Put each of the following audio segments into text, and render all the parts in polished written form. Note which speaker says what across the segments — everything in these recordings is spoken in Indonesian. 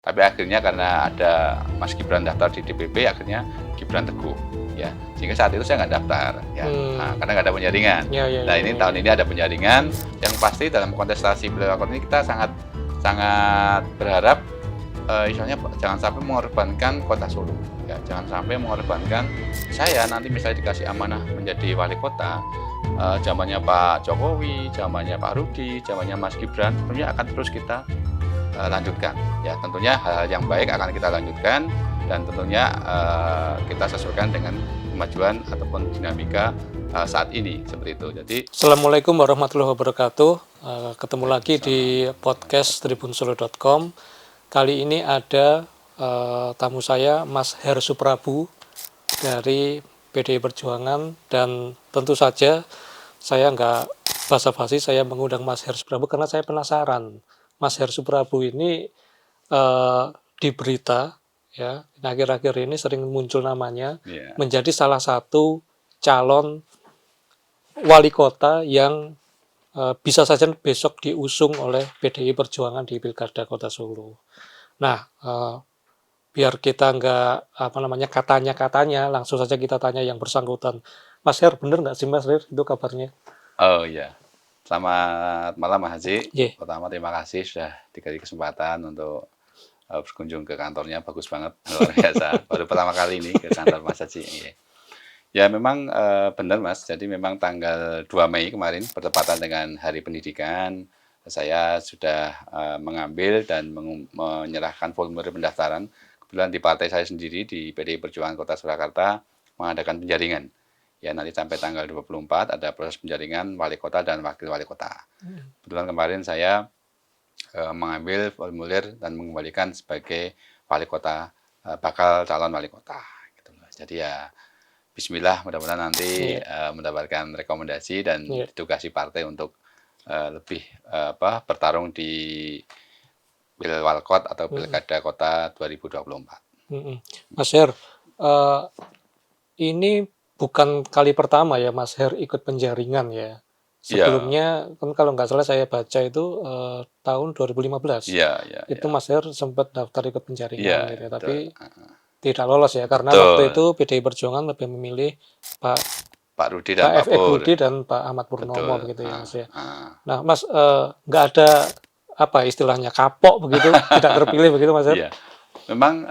Speaker 1: Tapi akhirnya karena ada Mas Gibran daftar di DPP, akhirnya Gibran teguh, ya. Sehingga saat itu saya nggak daftar, ya. Nah, karena nggak ada penjaringan. Nah, ini tahun ini ada penjaringan. Yang pasti dalam kontestasi Pilkada ini kita sangat berharap, misalnya jangan sampai mengorbankan Kota Solo. Ya, jangan sampai mengorbankan saya nanti misalnya dikasih amanah menjadi wali kota. Zamannya Pak Jokowi, zamannya Pak Rudi, zamannya Mas Gibran, tentunya akan terus kita lanjutkan. Ya, tentunya hal yang baik akan kita lanjutkan dan tentunya kita sesuaikan dengan kemajuan ataupun dinamika saat ini seperti itu. Jadi,
Speaker 2: Assalamualaikum warahmatullahi wabarakatuh. Ketemu lagi di podcast tribunsolo.com. Kali ini ada tamu saya, Mas Her Suprabu dari PDI Perjuangan, dan tentu saja saya nggak basa-basi, saya mengundang Mas Her Suprabu karena saya penasaran. Mas Her Suprabu ini di berita, ya, akhir-akhir ini sering muncul namanya menjadi salah satu calon wali kota yang bisa saja besok diusung oleh PDI Perjuangan di Pilkada Kota Solo. Nah, biar kita nggak katanya, langsung saja kita tanya yang bersangkutan. Mas Her, bener nggak sih Mas Her itu kabarnya?
Speaker 1: oh iya, selamat malam Mas Haji.
Speaker 2: Yeah.
Speaker 1: Pertama terima kasih sudah dikasih kesempatan untuk berkunjung ke kantornya, bagus banget, luar biasa. Baru pertama kali ini ke kantor Mas Haji. Yeah. Ya memang benar Mas, jadi memang tanggal 2 Mei kemarin bertepatan dengan Hari Pendidikan, saya sudah mengambil dan menyerahkan formulir pendaftaran. Kebetulan di partai saya sendiri, di PDI Perjuangan Kota Surakarta, mengadakan penjaringan. Ya nanti sampai tanggal 24 ada proses penjaringan wali kota dan wakil wali kota. Kebetulan kemarin saya mengambil formulir dan mengembalikan sebagai wali kota, bakal calon wali kota. Gitu. Jadi ya Bismillah, mudah-mudahan nanti mendapatkan rekomendasi dan ditugasi partai untuk lebih bertarung di Pilwalkot atau Pilkada Kota 2024.
Speaker 2: Mas Her, ini bukan kali pertama ya Mas Her ikut penjaringan ya. Sebelumnya kan kalau nggak salah saya baca itu tahun 2015. Itu Mas Her sempat daftar ikut penjaringan gitu, tapi tidak lolos ya karena waktu itu PDI Perjuangan lebih memilih
Speaker 1: Pak Rudi dan Pak
Speaker 2: Rudi dan Pak Ahmad Purnomo begitu ya Mas ya. Nah Mas, nggak ada apa istilahnya kapok begitu, tidak terpilih begitu Mas Her?
Speaker 1: Iya, memang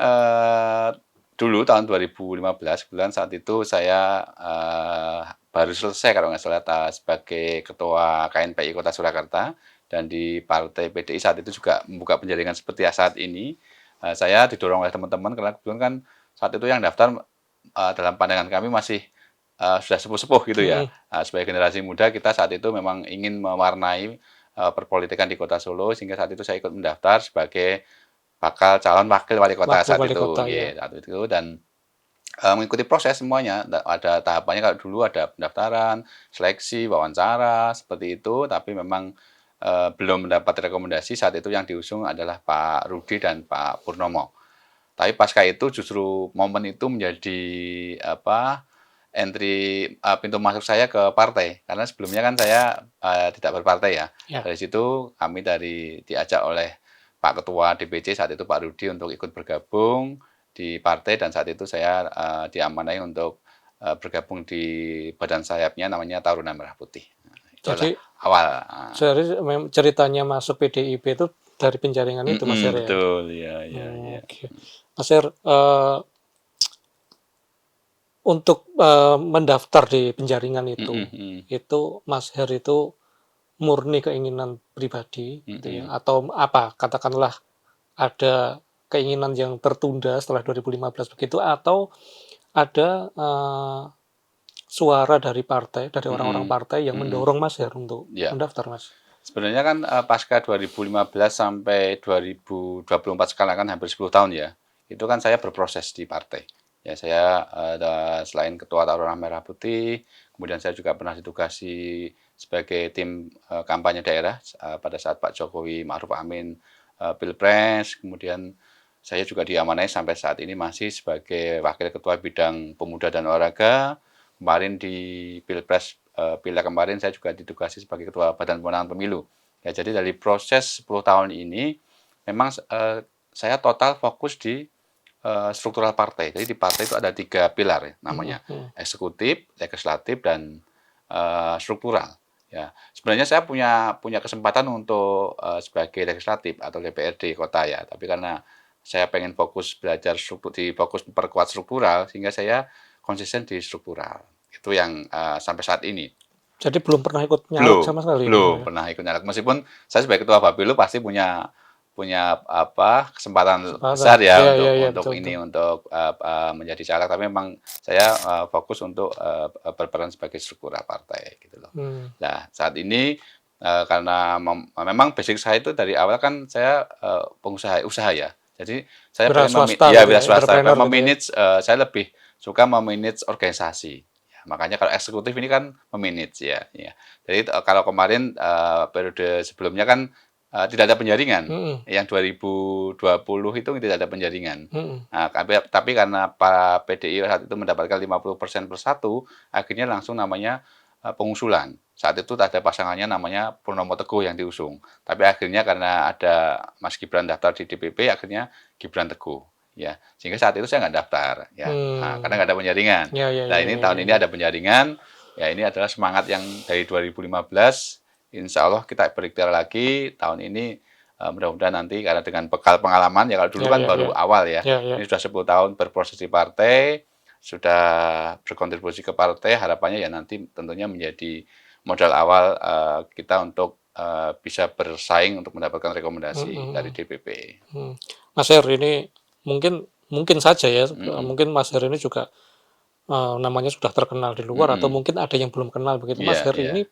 Speaker 1: dulu tahun 2015 bulan saat itu saya baru selesai kalau nggak salah sebagai ketua KNPI Kota Surakarta, dan di partai PDI saat itu juga membuka penjaringan seperti saat ini. Saya didorong oleh teman-teman karena kebetulan kan saat itu yang daftar dalam pandangan kami masih sudah sepuh-sepuh gitu ya. Sebagai generasi muda kita saat itu memang ingin mewarnai perpolitikan di Kota Solo, sehingga saat itu saya ikut mendaftar sebagai bakal calon wakil wali kota saat itu, dan mengikuti proses semuanya. Ada tahapannya, kalau dulu ada pendaftaran, seleksi, wawancara seperti itu, tapi memang belum mendapat rekomendasi. Saat itu yang diusung adalah Pak Rudi dan Pak Purnomo. Tapi pasca itu justru momen itu menjadi pintu masuk saya ke partai, karena sebelumnya kan saya tidak berpartai ya. Dari situ kami diajak oleh Pak Ketua DPC saat itu Pak Rudi untuk ikut bergabung di partai, dan saat itu saya diamanai untuk bergabung di badan sayapnya namanya Taruna Merah Putih.
Speaker 2: Jadi
Speaker 1: awal.
Speaker 2: Ceritanya masuk PDIP itu dari penjaringan itu Mas Her ya?
Speaker 1: Betul, ya.
Speaker 2: Okay. Mas Her, untuk mendaftar di penjaringan itu Mas Her itu murni keinginan pribadi gitu ya, atau apa, katakanlah ada keinginan yang tertunda setelah 2015 begitu, atau ada suara dari partai, dari orang-orang partai yang mendorong Mas Her untuk mendaftar Mas?
Speaker 1: Sebenarnya kan pasca 2015 sampai 2024 sekarang kan hampir 10 tahun ya. Itu kan saya berproses di partai. Ya, saya selain ketua Taruna Merah Putih, kemudian saya juga pernah ditugasi sebagai tim kampanye daerah pada saat Pak Jokowi Ma'ruf Amin Pilpres. Kemudian saya juga diamanai sampai saat ini masih sebagai wakil ketua bidang pemuda dan olahraga. Kemarin di Pilpres Pileg kemarin saya juga ditugasi sebagai ketua Badan Pemenangan Pemilu. Ya, jadi dari proses 10 tahun ini memang saya total fokus di struktural partai. Jadi di partai itu ada 3 pilar ya namanya, eksekutif, legislatif, dan struktural. Ya, sebenarnya saya punya kesempatan untuk sebagai legislatif atau DPRD kota ya, tapi karena saya pengen fokus belajar fokus perkuat struktural, sehingga saya konsisten di struktural. Itu yang sampai saat ini.
Speaker 2: Jadi belum pernah ikut nyalek
Speaker 1: Belum,
Speaker 2: sama sekali ya,
Speaker 1: belum
Speaker 2: Mas?
Speaker 1: pernah ikut nyalek. Meskipun saya sebagai ketua Bapilu pasti punya punya apa kesempatan
Speaker 2: Kesempatan.
Speaker 1: besar ya
Speaker 2: Iya, iya,
Speaker 1: untuk
Speaker 2: iya,
Speaker 1: untuk
Speaker 2: betul,
Speaker 1: ini
Speaker 2: betul.
Speaker 1: untuk menjadi caleg. Tapi memang saya fokus untuk berperan sebagai struktural partai gitu loh.
Speaker 2: Hmm.
Speaker 1: Nah saat ini karena memang basic saya itu dari awal kan saya pengusaha usaha ya. Jadi saya
Speaker 2: Wira
Speaker 1: pengen
Speaker 2: swasta
Speaker 1: ya
Speaker 2: gitu
Speaker 1: wira
Speaker 2: ya,
Speaker 1: swasta,
Speaker 2: entrepreneur
Speaker 1: pengen
Speaker 2: gitu ya.
Speaker 1: memanage saya lebih suka memanage organisasi. Ya, makanya kalau eksekutif ini kan memanage ya. Ya. Jadi kalau kemarin periode sebelumnya kan tidak ada penjaringan.
Speaker 2: Mm-mm.
Speaker 1: Yang 2020 itu tidak ada penjaringan.
Speaker 2: Mm-mm.
Speaker 1: Nah, tapi karena Pak PDI saat itu mendapatkan 50% per satu, akhirnya langsung namanya pengusulan. Saat itu ada pasangannya namanya Purnomo Teguh yang diusung. Tapi akhirnya karena ada Mas Gibran daftar di DPP, akhirnya Gibran Teguh. Ya, sehingga saat itu saya nggak daftar, ya, karena nggak ada penjaringan.
Speaker 2: Ya, ya,
Speaker 1: Nah
Speaker 2: ya,
Speaker 1: ini
Speaker 2: ya,
Speaker 1: tahun
Speaker 2: ya,
Speaker 1: ini
Speaker 2: ya.
Speaker 1: ada penjaringan, ya ini adalah semangat yang dari 2015. Insya Allah kita berikhtiar lagi tahun ini mudah-mudahan nanti karena dengan bekal pengalaman ya kalau dulu
Speaker 2: Ya,
Speaker 1: kan
Speaker 2: ya,
Speaker 1: baru
Speaker 2: ya.
Speaker 1: awal ya.
Speaker 2: Ya, ya.
Speaker 1: Ini sudah 10 tahun berproses di partai, sudah berkontribusi ke partai, harapannya ya nanti tentunya menjadi modal awal kita untuk bisa bersaing untuk mendapatkan rekomendasi dari
Speaker 2: Mm-mm.
Speaker 1: DPP.
Speaker 2: Mas Her ini mungkin mungkin saja ya,
Speaker 1: Mm-mm.
Speaker 2: mungkin Mas Her ini juga namanya sudah terkenal di luar atau
Speaker 1: Mm-mm.
Speaker 2: mungkin ada yang belum kenal begitu. Mas
Speaker 1: Iya,
Speaker 2: Her
Speaker 1: iya,
Speaker 2: ini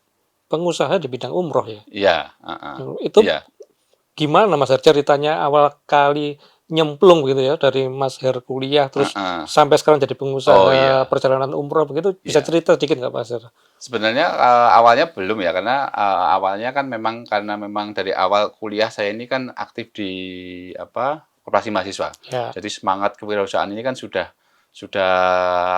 Speaker 2: pengusaha di bidang umroh ya.
Speaker 1: iya,
Speaker 2: Itu
Speaker 1: iya,
Speaker 2: gimana Mas Her ceritanya awal kali nyemplung gitu ya dari Mas Her kuliah terus sampai sekarang jadi
Speaker 1: Oh
Speaker 2: pengusaha
Speaker 1: iya,
Speaker 2: perjalanan umroh begitu bisa
Speaker 1: iya.
Speaker 2: cerita sedikit nggak Mas Her?
Speaker 1: Sebenarnya awalnya belum ya, karena awalnya kan memang dari awal kuliah saya ini kan aktif di apa koperasi mahasiswa.
Speaker 2: Ya,
Speaker 1: Jadi semangat kewirausahaan ini kan sudah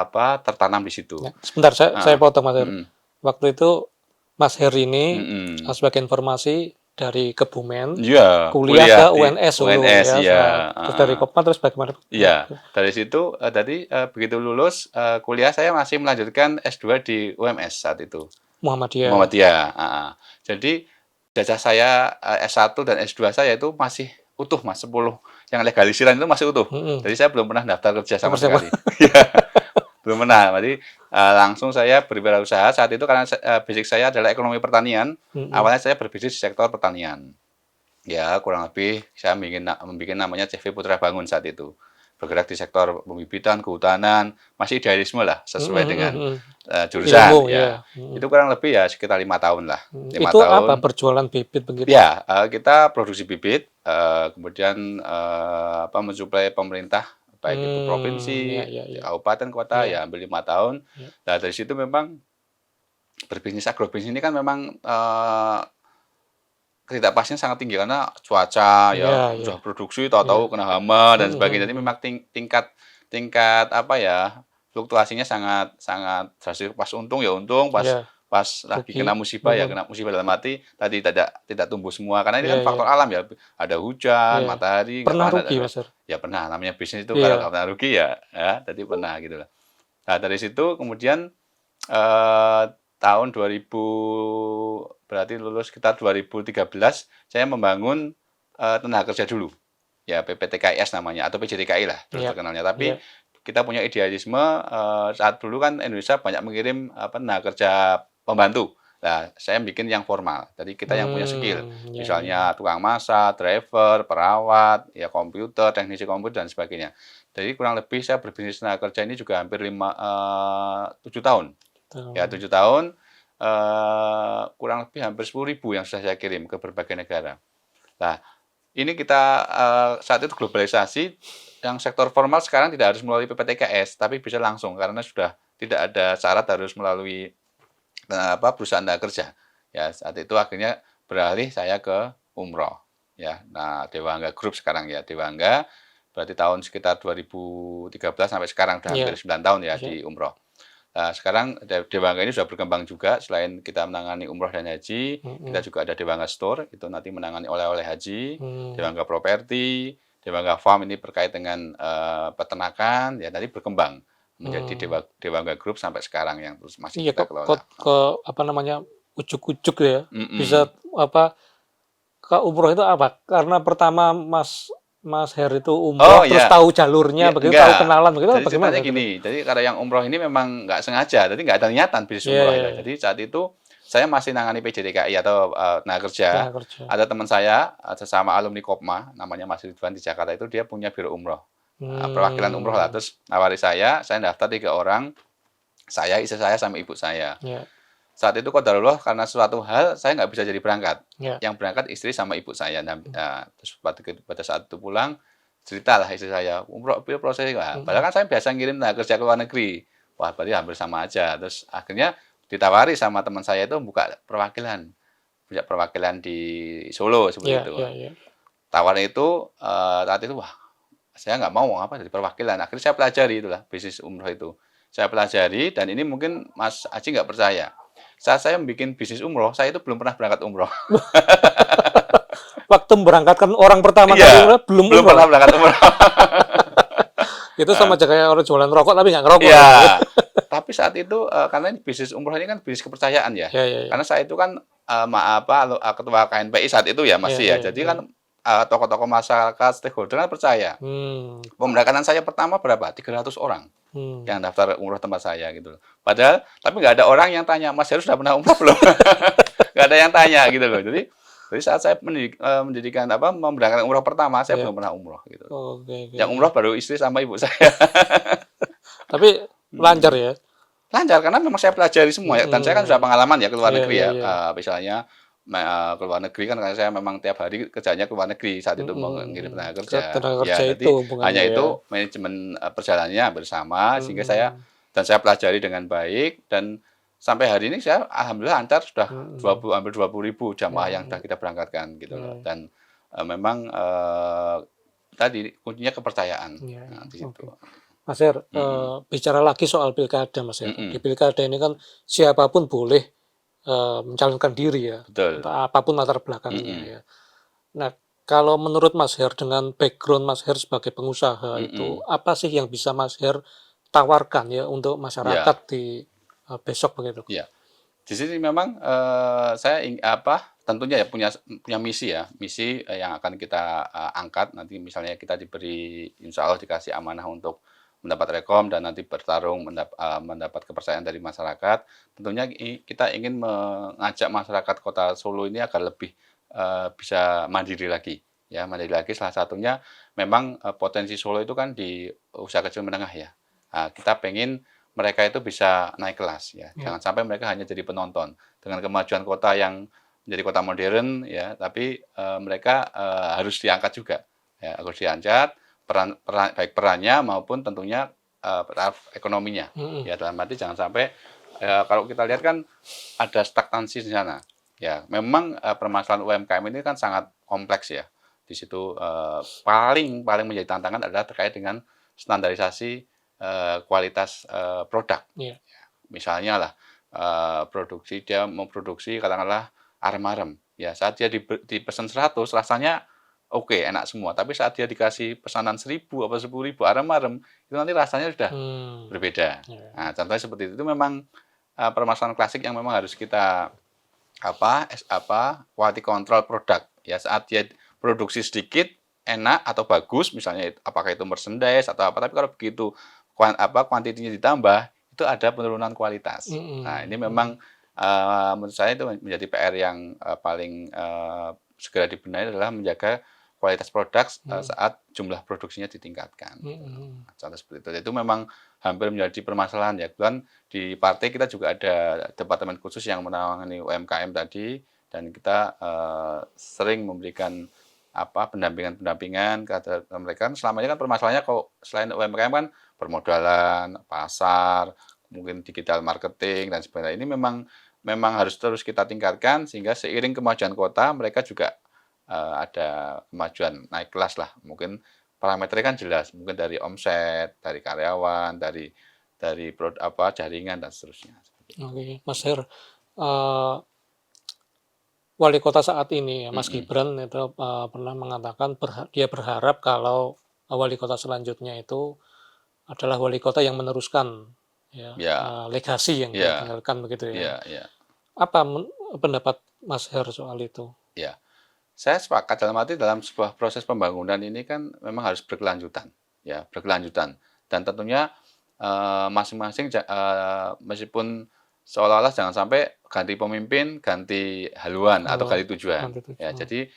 Speaker 1: apa tertanam di situ.
Speaker 2: ya. Sebentar saya
Speaker 1: Heeh.
Speaker 2: potong Mas Her.
Speaker 1: Mm-mm.
Speaker 2: Waktu itu Mas Her ini
Speaker 1: Mm-mm.
Speaker 2: sebagai informasi dari Kebumen
Speaker 1: Iya,
Speaker 2: kuliah
Speaker 1: kuliah
Speaker 2: ke
Speaker 1: di
Speaker 2: UNS Solo
Speaker 1: UNS
Speaker 2: ya.
Speaker 1: ya.
Speaker 2: Terus dari Kopma terus bagaimana?
Speaker 1: Iya, dari situ tadi begitu lulus kuliah saya masih melanjutkan S2 di UMS saat itu.
Speaker 2: Muhammadiyah.
Speaker 1: Muhammadiyah. Jadi jajah saya S1 dan S2 saya itu masih utuh Mas, 10 yang legalisiran itu masih utuh.
Speaker 2: Mm-mm.
Speaker 1: Jadi saya belum pernah daftar kerja
Speaker 2: Oh,
Speaker 1: sama
Speaker 2: persiapan.
Speaker 1: sekali. Belum pernah. Jadi langsung saya berwirausaha saat itu karena basic saya adalah ekonomi pertanian.
Speaker 2: Mm-mm.
Speaker 1: Awalnya saya berbisnis di sektor pertanian. Ya, kurang lebih saya membuat namanya CV Putra Bangun saat itu. Bergerak di sektor pembibitan, kehutanan, masih idealisme lah, sesuai dengan
Speaker 2: Mm-mm.
Speaker 1: jurusan
Speaker 2: Ilmu
Speaker 1: ya.
Speaker 2: ya. Mm.
Speaker 1: Itu kurang lebih ya sekitar 5 tahun lah. 5
Speaker 2: Itu apa
Speaker 1: tahun.
Speaker 2: berjualan bibit begitu?
Speaker 1: Ya, kita produksi bibit, kemudian apa mensuplai pemerintah, baik itu
Speaker 2: Ya,
Speaker 1: provinsi,
Speaker 2: ya, ya.
Speaker 1: kabupaten, kota,
Speaker 2: Ya.
Speaker 1: ya hampir 5 tahun.
Speaker 2: Ya.
Speaker 1: Nah, dari situ memang berbisnis agrobisnis ini kan memang ketidakpastian sangat tinggi karena cuaca ya
Speaker 2: Ya,
Speaker 1: sudah
Speaker 2: ya.
Speaker 1: produksi
Speaker 2: Ya.
Speaker 1: tahu-tahu kena hama dan sebagainya. Jadi
Speaker 2: Mm-mm.
Speaker 1: memang tingkat apa ya fluktuasinya sangat sangat drastis. Pas untung ya untung, pas
Speaker 2: Ya,
Speaker 1: pas lagi
Speaker 2: rugi.
Speaker 1: kena musibah ya
Speaker 2: Mm-mm.
Speaker 1: kena musibah dalam arti tadi tidak tumbuh semua karena ini kan
Speaker 2: Ya,
Speaker 1: faktor
Speaker 2: ya,
Speaker 1: alam ya. Ada hujan,
Speaker 2: ya.
Speaker 1: matahari, nggak
Speaker 2: Pernah
Speaker 1: panas,
Speaker 2: rugi Mas Her?
Speaker 1: ya pernah namanya bisnis itu kalau nggak
Speaker 2: Iya.
Speaker 1: pernah rugi ya tadi pernah gitu lah. Nah dari situ kemudian eh, tahun 2000 berarti lulus sekitar 2013 saya membangun tenaga kerja dulu ya PPTKIS namanya atau PJTKI lah terus
Speaker 2: Iya.
Speaker 1: terkenalnya tapi
Speaker 2: Iya.
Speaker 1: kita punya idealisme saat dulu kan Indonesia banyak mengirim tenaga kerja pembantu. Nah, saya bikin yang formal. Jadi kita yang punya skill.
Speaker 2: Ya, ya, ya.
Speaker 1: Misalnya tukang masak, driver, perawat, ya komputer, teknisi komputer dan sebagainya. Jadi kurang lebih saya berbisnis tenaga kerja ini juga hampir 7 tahun. Ya, 7 tahun kurang lebih hampir 10.000 yang sudah saya kirim ke berbagai negara. Nah, ini kita saat itu globalisasi yang sektor formal sekarang tidak harus melalui PPTKS tapi bisa langsung karena sudah tidak ada syarat harus melalui perusahaan tenaga kerja. Ya, saat itu akhirnya beralih saya ke umroh. Ya, nah Dewangga Group sekarang ya Dewangga berarti tahun sekitar 2013 sampai sekarang sudah hampir
Speaker 2: Iya.
Speaker 1: 9 tahun ya
Speaker 2: Iya.
Speaker 1: di umroh. Nah, sekarang Dewangga ini sudah berkembang juga. Selain kita menangani umroh dan haji, kita juga ada Dewangga Store, itu nanti menangani oleh-oleh haji, Dewangga Properti, Dewangga Farm ini berkait dengan peternakan, ya nanti berkembang menjadi Dewangga Group sampai sekarang yang terus masih
Speaker 2: Iya,
Speaker 1: kita kelola.
Speaker 2: ke apa namanya, ujuk-ujuk ya,
Speaker 1: Mm-mm.
Speaker 2: bisa apa, ke umroh itu apa? Karena pertama Mas Her itu
Speaker 1: Oh
Speaker 2: umroh, terus
Speaker 1: ya,
Speaker 2: tahu jalurnya
Speaker 1: ya
Speaker 2: begitu, tahu
Speaker 1: enggak.
Speaker 2: kenalan begitu,
Speaker 1: Jadi
Speaker 2: bagaimana
Speaker 1: ceritanya
Speaker 2: itu?
Speaker 1: gini, jadi kalau yang umroh ini memang nggak sengaja, jadi nggak ada niatan bisnis
Speaker 2: Iya,
Speaker 1: umroh
Speaker 2: iya,
Speaker 1: itu.
Speaker 2: iya.
Speaker 1: Jadi saat itu saya masih nangani PJDKI atau tenaga kerja.
Speaker 2: Tenaga kerja.
Speaker 1: Ada teman saya, sesama alumni Kopma, namanya Mas Ridwan di Jakarta itu, dia punya biro umroh. Perwakilan umroh lah,
Speaker 2: Hmm,
Speaker 1: terus nawari saya daftar 3 orang, saya, istri saya, sama ibu saya.
Speaker 2: ya,
Speaker 1: Saat itu qadarullah karena suatu hal saya nggak bisa jadi berangkat.
Speaker 2: ya.
Speaker 1: Yang berangkat istri sama ibu saya. Nah, terus pada saat itu pulang, ceritalah istri saya, umroh prosesnya. Wah, padahal kan saya biasa ngirim kerja ke luar negeri. Wah, berarti hampir sama aja. Terus akhirnya ditawari sama teman saya itu buka perwakilan. Punya perwakilan di Solo seperti
Speaker 2: Ya,
Speaker 1: itu.
Speaker 2: ya, ya.
Speaker 1: Tawaran itu saat itu wah, saya nggak mau apa jadi perwakilan. Akhirnya saya pelajari itulah bisnis umroh itu. Saya pelajari dan ini mungkin Mas Aji nggak percaya. Saat saya bikin bisnis umroh, saya itu belum pernah berangkat umroh.
Speaker 2: Waktu memberangkatkan orang pertama kali
Speaker 1: Iya,
Speaker 2: umroh, belum
Speaker 1: belum
Speaker 2: umroh.
Speaker 1: pernah berangkat umroh.
Speaker 2: Itu sama aja kayak orang jualan rokok tapi nggak ngerokok ya.
Speaker 1: Iya. Tapi saat itu karena ini bisnis umroh ini kan bisnis kepercayaan ya.
Speaker 2: Ya, ya, ya.
Speaker 1: Karena saya itu kan ketua KNPI saat itu ya
Speaker 2: Ya,
Speaker 1: masih ya.
Speaker 2: ya,
Speaker 1: Jadi
Speaker 2: ya.
Speaker 1: kan tokoh-tokoh masyarakat stakeholder kan percaya.
Speaker 2: Hmm,
Speaker 1: Pemberangkatan saya pertama berapa? 300 orang
Speaker 2: hmm.
Speaker 1: yang daftar umroh tempat saya gitu loh. Padahal tapi nggak ada orang yang tanya, Mas Heru sudah pernah umroh belum? Nggak ada yang tanya gitu loh. Jadi saat saya mendirikan memberangkatkan umroh pertama, saya
Speaker 2: Ya.
Speaker 1: belum pernah umroh gitu.
Speaker 2: Oke, oke,
Speaker 1: Yang
Speaker 2: oke.
Speaker 1: umroh baru istri sama ibu saya.
Speaker 2: Tapi lancar ya.
Speaker 1: Lancar karena memang saya pelajari semua ya. Dan saya kan sudah
Speaker 2: Hmm.
Speaker 1: pengalaman ya ke luar
Speaker 2: Iya,
Speaker 1: negeri
Speaker 2: iya,
Speaker 1: ya.
Speaker 2: iya.
Speaker 1: Misalnya ke luar negeri kan karena saya memang tiap hari kerjanya ke luar negeri saat itu mengirim
Speaker 2: Hmm.
Speaker 1: tenaga
Speaker 2: Ke
Speaker 1: kerja.
Speaker 2: tenaga kerja
Speaker 1: Ya,
Speaker 2: itu
Speaker 1: jadi
Speaker 2: hubungannya
Speaker 1: hanya
Speaker 2: ya.
Speaker 1: itu manajemen perjalanannya bersama sehingga
Speaker 2: Hmm.
Speaker 1: saya pelajari dengan baik dan sampai hari ini saya alhamdulillah lancar sudah
Speaker 2: Hmm.
Speaker 1: hampir 20.000 jamaah yang
Speaker 2: Ya,
Speaker 1: sudah kita berangkatkan gitu loh.
Speaker 2: ya,
Speaker 1: Dan memang tadi kuncinya kepercayaan.
Speaker 2: ya.
Speaker 1: Nah, di situ.
Speaker 2: Oke. Mas Her,
Speaker 1: Mm-mm.
Speaker 2: bicara lagi soal pilkada, Mas Her. Di
Speaker 1: Mm-mm.
Speaker 2: pilkada ini kan siapapun boleh mencalonkan diri ya,
Speaker 1: Betul.
Speaker 2: entah apapun latar belakangnya
Speaker 1: Mm-mm.
Speaker 2: ya. Nah, kalau menurut Mas Her dengan background Mas Her sebagai pengusaha itu,
Speaker 1: Mm-mm.
Speaker 2: apa sih yang bisa Mas Her tawarkan ya untuk masyarakat
Speaker 1: Ya.
Speaker 2: di besok begitu?
Speaker 1: Iya, di sini memang saya tentunya ya punya punya misi ya, misi yang akan kita angkat nanti misalnya kita diberi insya Allah dikasih amanah untuk mendapat rekom dan nanti bertarung mendapat kepercayaan dari masyarakat. Tentunya kita ingin mengajak masyarakat Kota Solo ini agar lebih bisa mandiri lagi. Ya, mandiri lagi salah satunya memang potensi Solo itu kan di usaha kecil menengah ya. Nah, kita pengen mereka itu bisa naik kelas ya.
Speaker 2: Ya.
Speaker 1: Jangan sampai mereka hanya jadi penonton. Dengan kemajuan kota yang menjadi kota modern ya, tapi mereka harus diangkat juga. Ya, harus diangkat baik perannya maupun tentunya taraf ekonominya.
Speaker 2: Mm-mm.
Speaker 1: Ya, dalam arti jangan sampai kalau kita lihat kan ada stagnansi di sana. Ya, memang permasalahan UMKM ini kan sangat kompleks ya. Di situ paling menjadi tantangan adalah terkait dengan standarisasi kualitas produk.
Speaker 2: Ya.
Speaker 1: Misalnya lah dia memproduksi katakanlah arem-arem. Ya, saat dia dipesan 100 rasanya oke, enak semua. Tapi saat dia dikasih pesanan 1.000 apa 10.000 arem-arem, itu nanti rasanya sudah
Speaker 2: Hmm.
Speaker 1: berbeda.
Speaker 2: Ya.
Speaker 1: Nah, contohnya seperti itu memang permasalahan klasik yang memang harus kita quality control produk. Ya, saat dia produksi sedikit enak atau bagus misalnya apakah itu merchandise atau apa, tapi kalau begitu kuantitinya ditambah itu ada penurunan kualitas. Nah, ini memang menurut saya itu menjadi PR yang paling segera dibenahi adalah menjaga kualitas produk saat jumlah produksinya ditingkatkan. Contoh seperti itu. Itu memang hampir menjadi permasalahan ya. Kebetulan di partai kita juga ada departemen khusus yang menangani UMKM tadi dan kita sering memberikan pendampingan kepada mereka. Selama ini kan permasalahannya kok selain UMKM kan permodalan, pasar, mungkin digital marketing dan sebagainya. Ini memang harus terus kita tingkatkan sehingga seiring kemajuan kota mereka juga ada kemajuan naik kelas lah. Mungkin parameternya kan jelas, mungkin dari omset, dari karyawan, dari jaringan dan seterusnya.
Speaker 2: Oke, Mas Her. eh, wali kota saat ini ya, Mas
Speaker 1: Mhm.
Speaker 2: Gibran itu pernah mengatakan dia berharap kalau wali kota selanjutnya itu adalah wali kota yang meneruskan ya
Speaker 1: Ya,
Speaker 2: legasi yang dia
Speaker 1: ya,
Speaker 2: tinggalkan begitu ya.
Speaker 1: ya, ya,
Speaker 2: Apa pendapat Mas Her soal itu?
Speaker 1: ya. Saya sepakat dalam arti dalam sebuah proses pembangunan ini kan memang harus berkelanjutan, ya, berkelanjutan. Dan tentunya masing-masing meskipun seolah-olah jangan sampai ganti pemimpin, ganti haluan atau
Speaker 2: Kalau
Speaker 1: ganti tujuan.
Speaker 2: nanti
Speaker 1: Ya,
Speaker 2: tuh,
Speaker 1: jadi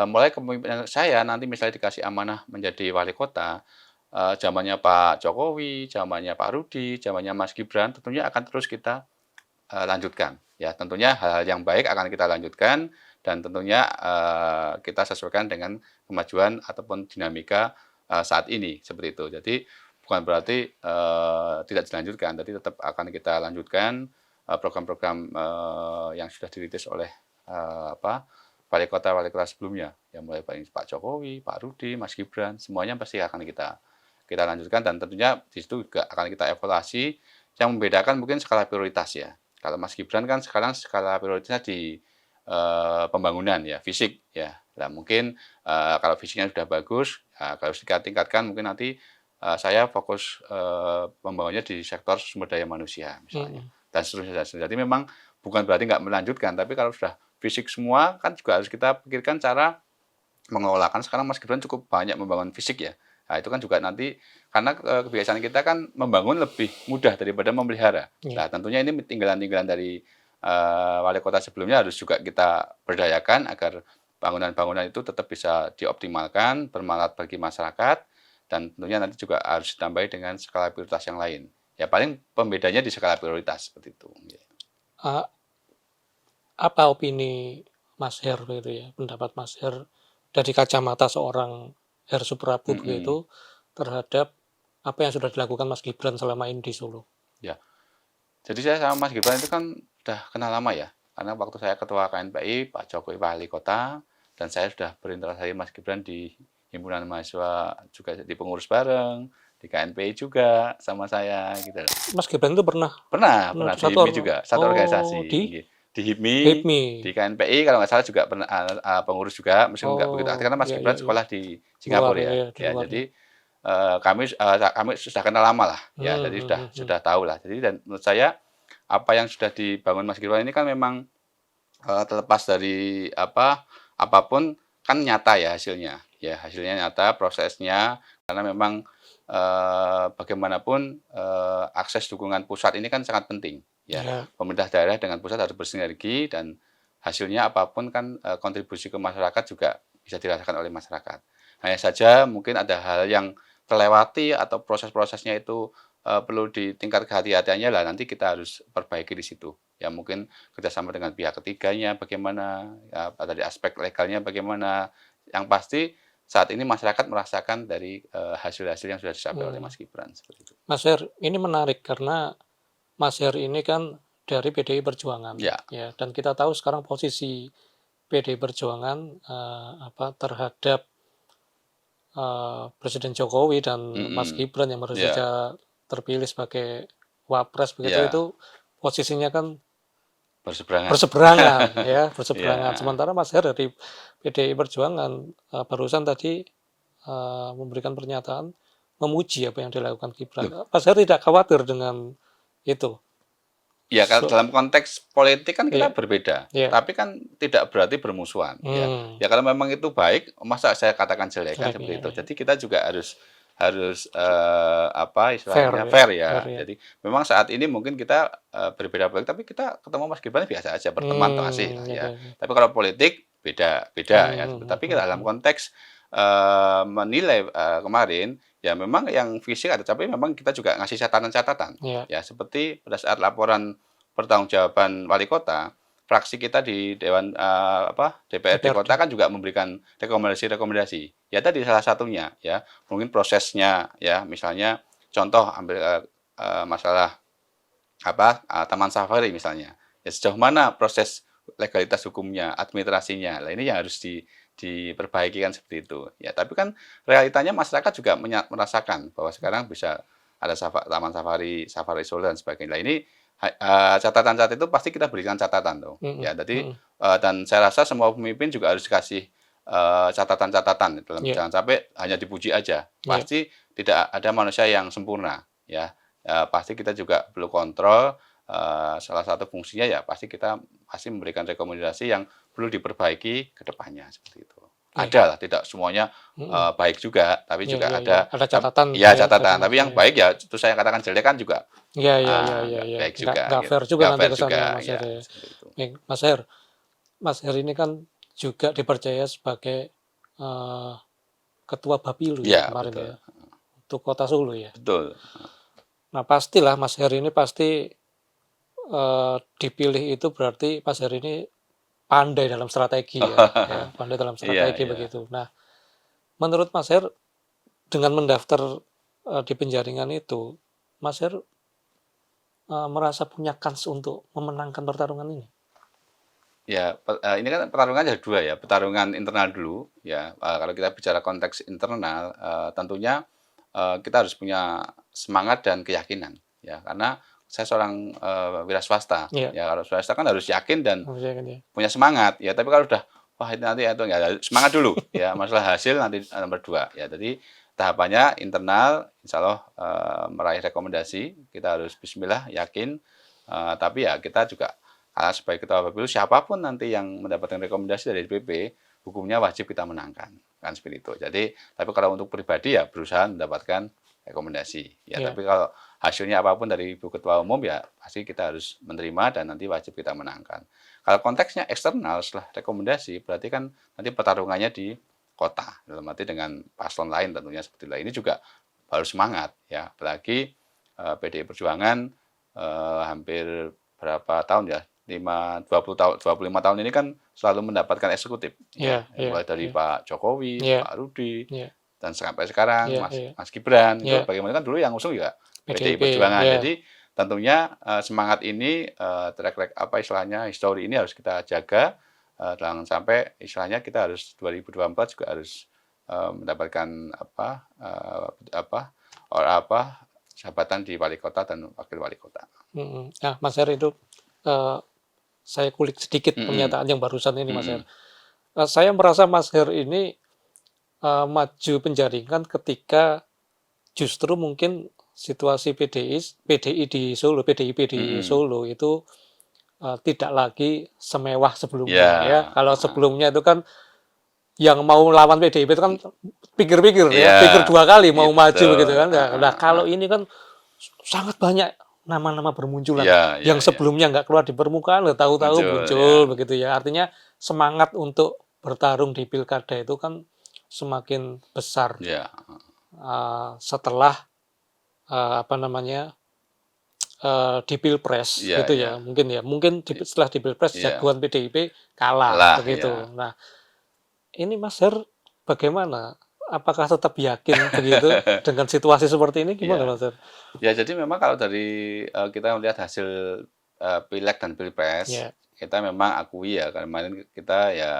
Speaker 1: mulai kepemimpinan saya nanti misalnya dikasih amanah menjadi wali kota, zamannya Pak Jokowi, zamannya Pak Rudi, zamannya Mas Gibran, tentunya akan terus kita lanjutkan. Ya, tentunya hal-hal yang baik akan kita lanjutkan dan tentunya kita sesuaikan dengan kemajuan ataupun dinamika saat ini seperti itu. Jadi bukan berarti tidak dilanjutkan, tapi tetap akan kita lanjutkan program-program yang sudah dirintis oleh wali kota sebelumnya, yang mulai Pak Jokowi, Pak Rudi, Mas Gibran, semuanya pasti akan kita lanjutkan dan tentunya di situ juga akan kita evaluasi. Yang membedakan mungkin skala prioritas ya. Kalau Mas Gibran kan sekarang skala prioritasnya di pembangunan ya, fisik ya. Nah, mungkin kalau fisiknya sudah bagus, kalau kita tingkatkan mungkin nanti saya fokus membangunnya di sektor sumber daya manusia misalnya
Speaker 2: mhm,
Speaker 1: dan seterusnya. Jadi memang bukan berarti nggak melanjutkan, tapi kalau sudah fisik semua kan juga harus kita pikirkan cara mengelola. Kan sekarang Mas Gibran cukup banyak membangun fisik ya. Nah, itu kan juga nanti karena kebiasaan kita kan membangun lebih mudah daripada memelihara.
Speaker 2: iya,
Speaker 1: Nah, tentunya ini tinggalan-tinggalan dari wali kota sebelumnya harus juga kita berdayakan agar bangunan-bangunan itu tetap bisa dioptimalkan, bermanfaat bagi masyarakat, dan tentunya nanti juga harus ditambahi dengan skala prioritas yang lain. Ya paling pembedanya di skala prioritas seperti itu.
Speaker 2: eee, apa opini Mas Her begitu ya, pendapat Mas Her dari kacamata seorang Her Suprabu begitu,
Speaker 1: Mhm.
Speaker 2: terhadap apa yang sudah dilakukan Mas Gibran selama ini di Solo?
Speaker 1: Ya, jadi saya sama Mas Gibran itu kan udah kenal lama ya, karena waktu saya ketua KNPI, Pak Jokowi wali kota, dan saya sudah berinteraksi Mas Gibran di himpunan mahasiswa juga di pengurus bareng, di KNPI juga sama saya gitu loh.
Speaker 2: Mas Gibran itu pernah
Speaker 1: Pernah
Speaker 2: pernah
Speaker 1: pernah
Speaker 2: di
Speaker 1: di
Speaker 2: satu
Speaker 1: HIPMI juga, satu organisasi,
Speaker 2: di
Speaker 1: nggih. Di HIPMI,
Speaker 2: HIPMI?
Speaker 1: di KNPI kalau nggak salah juga pernah pengurus juga, meskipun nggak begitu aktif
Speaker 2: Oh,
Speaker 1: karena Mas
Speaker 2: iya iya
Speaker 1: Gibran
Speaker 2: iya,
Speaker 1: sekolah di
Speaker 2: luar
Speaker 1: Singapura ya.
Speaker 2: ya, di
Speaker 1: Ya
Speaker 2: luar ya.
Speaker 1: jadi kami sudah kenal lama lah ya,
Speaker 2: Mmm,
Speaker 1: jadi
Speaker 2: mhm mhm.
Speaker 1: sudah tahu lah. Jadi dan menurut saya apa yang sudah dibangun Mas Gibran ini kan memang terlepas dari apapun kan nyata ya hasilnya. Ya hasilnya nyata, prosesnya karena memang bagaimanapun akses dukungan pusat ini kan sangat penting ya.
Speaker 2: Iya,
Speaker 1: Pemerintah daerah dengan pusat harus bersinergi dan hasilnya apapun kan kontribusi ke masyarakat juga bisa dirasakan oleh masyarakat. Hanya saja mungkin ada hal yang terlewati atau proses-prosesnya itu perlu di tingkat kehati-hatiannya lah nanti kita harus perbaiki di situ. Ya mungkin kerjasama dengan pihak ketiganya bagaimana, ya, dari aspek legalnya bagaimana. Yang pasti saat ini masyarakat merasakan dari hasil-hasil yang sudah dicapai oleh
Speaker 2: mmm.
Speaker 1: Mas Gibran seperti itu.
Speaker 2: Mas Her, ini menarik karena Mas Her ini kan dari PDI Perjuangan
Speaker 1: Ya,
Speaker 2: ya, dan kita tahu sekarang posisi PDI Perjuangan, terhadap, Presiden Jokowi dan Mas
Speaker 1: mhm,
Speaker 2: Gibran yang baru
Speaker 1: ya,
Speaker 2: saja terpilih sebagai wapres begitu, itu
Speaker 1: ya,
Speaker 2: posisinya kan
Speaker 1: berseberangan.
Speaker 2: berseberangan ya, berseberangan.
Speaker 1: Ya,
Speaker 2: Sementara Mas Her dari PDI Perjuangan, barusan tadi, memberikan pernyataan memuji apa yang dilakukan Gibran.
Speaker 1: loh,
Speaker 2: Mas Her tidak khawatir dengan itu?
Speaker 1: ya kalau
Speaker 2: So
Speaker 1: dalam konteks politik kan kita
Speaker 2: iya
Speaker 1: berbeda,
Speaker 2: iya,
Speaker 1: tapi kan tidak berarti bermusuhan ya.
Speaker 2: mmm,
Speaker 1: Ya kalau memang itu baik, masa saya katakan jelek kan
Speaker 2: jelek
Speaker 1: seperti
Speaker 2: ya
Speaker 1: itu.
Speaker 2: ya,
Speaker 1: Jadi kita juga harus harus
Speaker 2: fair
Speaker 1: istilahnya
Speaker 2: ya
Speaker 1: fair
Speaker 2: fair
Speaker 1: ya.
Speaker 2: ya,
Speaker 1: Jadi memang saat ini mungkin kita berbeda politik, tapi kita ketemu Mas Gibran biasa aja, berteman kasih lah
Speaker 2: ya
Speaker 1: ya.
Speaker 2: ya ya,
Speaker 1: Tapi kalau politik beda beda ya.
Speaker 2: mhm
Speaker 1: Tapi
Speaker 2: mhm
Speaker 1: dalam
Speaker 2: mhm,
Speaker 1: konteks menilai kemarin ya memang yang fisik ada, tapi memang kita juga ngasih catatan-catatan
Speaker 2: iya,
Speaker 1: ya. Seperti pada saat laporan pertanggungjawaban wali kota, fraksi kita di Dewan DPRD kota
Speaker 2: DPRD,
Speaker 1: kan juga memberikan rekomendasi-rekomendasi. Ya tadi salah satunya ya, mungkin prosesnya ya, misalnya contoh ambil masalah Taman Safari misalnya. Ya sejauh mana proses legalitas hukumnya, administrasinya. Lah ini yang harus diperbaiki kan seperti itu. Ya, tapi kan realitanya masyarakat juga merasakan bahwa sekarang bisa ada Taman Safari, Safari Solo dan sebagainya. Lah ini catatan-catatan itu pasti kita berikan catatan tuh.
Speaker 2: mhm
Speaker 1: Ya, jadi
Speaker 2: mhm,
Speaker 1: dan saya rasa semua pemimpin juga harus dikasih catatan-catatan dalam
Speaker 2: Ya,
Speaker 1: jangan sampai hanya dipuji aja.
Speaker 2: ya,
Speaker 1: Pasti tidak ada manusia yang sempurna ya. Pasti kita juga perlu kontrol salah satu fungsinya ya pasti memberikan rekomendasi yang perlu diperbaiki ke depannya seperti itu.
Speaker 2: ya.
Speaker 1: Ada lah, tidak semuanya
Speaker 2: Mm-mm.
Speaker 1: baik juga, tapi
Speaker 2: Ya,
Speaker 1: juga
Speaker 2: ya, ya.
Speaker 1: ada
Speaker 2: Ada catatan
Speaker 1: ya
Speaker 2: ya tadi
Speaker 1: catatan.
Speaker 2: Mas
Speaker 1: Tapi
Speaker 2: Her
Speaker 1: yang
Speaker 2: ya.
Speaker 1: baik ya itu saya katakan jelek kan juga
Speaker 2: Ya, ya, ya, ya,
Speaker 1: nggak
Speaker 2: ya.
Speaker 1: baik juga
Speaker 2: Nggak
Speaker 1: gitu.
Speaker 2: fair juga
Speaker 1: Nggak
Speaker 2: nanti
Speaker 1: fair
Speaker 2: kesannya
Speaker 1: juga
Speaker 2: Mas
Speaker 1: ya
Speaker 2: Her ya.
Speaker 1: seperti itu.
Speaker 2: Baik, Mas Her ini kan juga dipercaya sebagai eh, ketua Bapilu ya
Speaker 1: Iya,
Speaker 2: kemarin ya
Speaker 1: betul.
Speaker 2: untuk Kota Solo ya.
Speaker 1: Betul.
Speaker 2: Nah pastilah Mas Her ini pasti dipilih itu berarti Mas Her ini pandai dalam strategi ya, ya pandai dalam
Speaker 1: Iya,
Speaker 2: strategi
Speaker 1: iya.
Speaker 2: begitu. Nah menurut Mas Her dengan mendaftar di penjaringan itu, Mas Her merasa punya kans untuk memenangkan pertarungan ini.
Speaker 1: Ya, ini kan pertarungan ada dua ya, pertarungan internal dulu ya. Kalau kita bicara konteks internal, tentunya kita harus punya semangat dan keyakinan ya, karena saya seorang wira swasta
Speaker 2: Iya,
Speaker 1: ya. Kalau swasta kan harus yakin dan
Speaker 2: maksudnya kan ya.
Speaker 1: punya semangat ya. Tapi kalau udah wah itu nanti itu enggak, semangat dulu ya. Masalah hasil nanti nomor dua ya. Jadi tahapannya internal, insya Allah meraih rekomendasi kita harus Bismillah yakin. Tapi ya kita juga sebagai ketua Bapilu siapapun nanti yang mendapatkan rekomendasi dari DPP, hukumnya wajib kita menangkan kan seperti itu. Jadi tapi kalau untuk pribadi ya berusaha mendapatkan rekomendasi ya.
Speaker 2: Iya,
Speaker 1: Tapi kalau hasilnya apapun dari Ibu Ketua Umum ya pasti kita harus menerima dan nanti wajib kita menangkan. Kalau konteksnya eksternal setelah rekomendasi berarti kan nanti pertarungannya di kota dalam arti dengan paslon lain tentunya seperti itu. Ini juga harus semangat ya. Apalagi PDI Perjuangan hampir berapa tahun ya? 20 tahun 25 tahun ini kan selalu mendapatkan eksekutif
Speaker 2: iya,
Speaker 1: ya.
Speaker 2: iya,
Speaker 1: Mulai dari
Speaker 2: iya,
Speaker 1: Pak Jokowi,
Speaker 2: iya,
Speaker 1: Pak Rudi
Speaker 2: iya,
Speaker 1: dan sampai sekarang
Speaker 2: iya,
Speaker 1: Mas
Speaker 2: iya,
Speaker 1: Mas Gibran itu
Speaker 2: iya.
Speaker 1: bagaimana kan dulu yang usung juga PDI
Speaker 2: PDIP,
Speaker 1: Perjuangan.
Speaker 2: ya,
Speaker 1: Jadi tentunya semangat ini apa istilahnya histori ini harus kita jaga jangan sampai istilahnya kita harus 2024 juga harus mendapatkan jabatan di wali kota dan wakil wali kota.
Speaker 2: Nah, Mas Her itu eh, saya kulik sedikit
Speaker 1: Mm-mm.
Speaker 2: pernyataan yang barusan ini, Mas Her.
Speaker 1: Mm-mm.
Speaker 2: Saya merasa Mas Her ini maju penjaringan ketika justru mungkin situasi PDI di Solo, PDIP di
Speaker 1: Mm-mm.
Speaker 2: Solo itu tidak lagi semewah sebelumnya ya.
Speaker 1: Ya,
Speaker 2: Kalau sebelumnya itu kan yang mau lawan PDIP itu kan pikir-pikir ya, pikir
Speaker 1: ya,
Speaker 2: dua kali mau maju
Speaker 1: itu.
Speaker 2: begitu kan. Nah, kalau ini kan sangat banyak nama-nama bermunculan
Speaker 1: Ya,
Speaker 2: yang
Speaker 1: ya, ya,
Speaker 2: sebelumnya nggak keluar di permukaan, tahu-tahu
Speaker 1: muncul
Speaker 2: muncul
Speaker 1: ya,
Speaker 2: begitu ya. Artinya semangat untuk bertarung di pilkada itu kan semakin besar
Speaker 1: ya,
Speaker 2: setelah apa namanya di pilpres
Speaker 1: ya,
Speaker 2: gitu ya.
Speaker 1: ya,
Speaker 2: Mungkin setelah di pilpres
Speaker 1: ya,
Speaker 2: jagoan PDIP kalah
Speaker 1: lah
Speaker 2: begitu.
Speaker 1: ya.
Speaker 2: Nah ini Mas Her bagaimana? Apakah tetap yakin begitu dengan situasi seperti ini? Gimana
Speaker 1: Iya.
Speaker 2: Mas Her?
Speaker 1: Ya, jadi memang kalau dari kita melihat hasil pileg dan pilpres,
Speaker 2: Ya,
Speaker 1: kita memang akui ya kemarin kita ya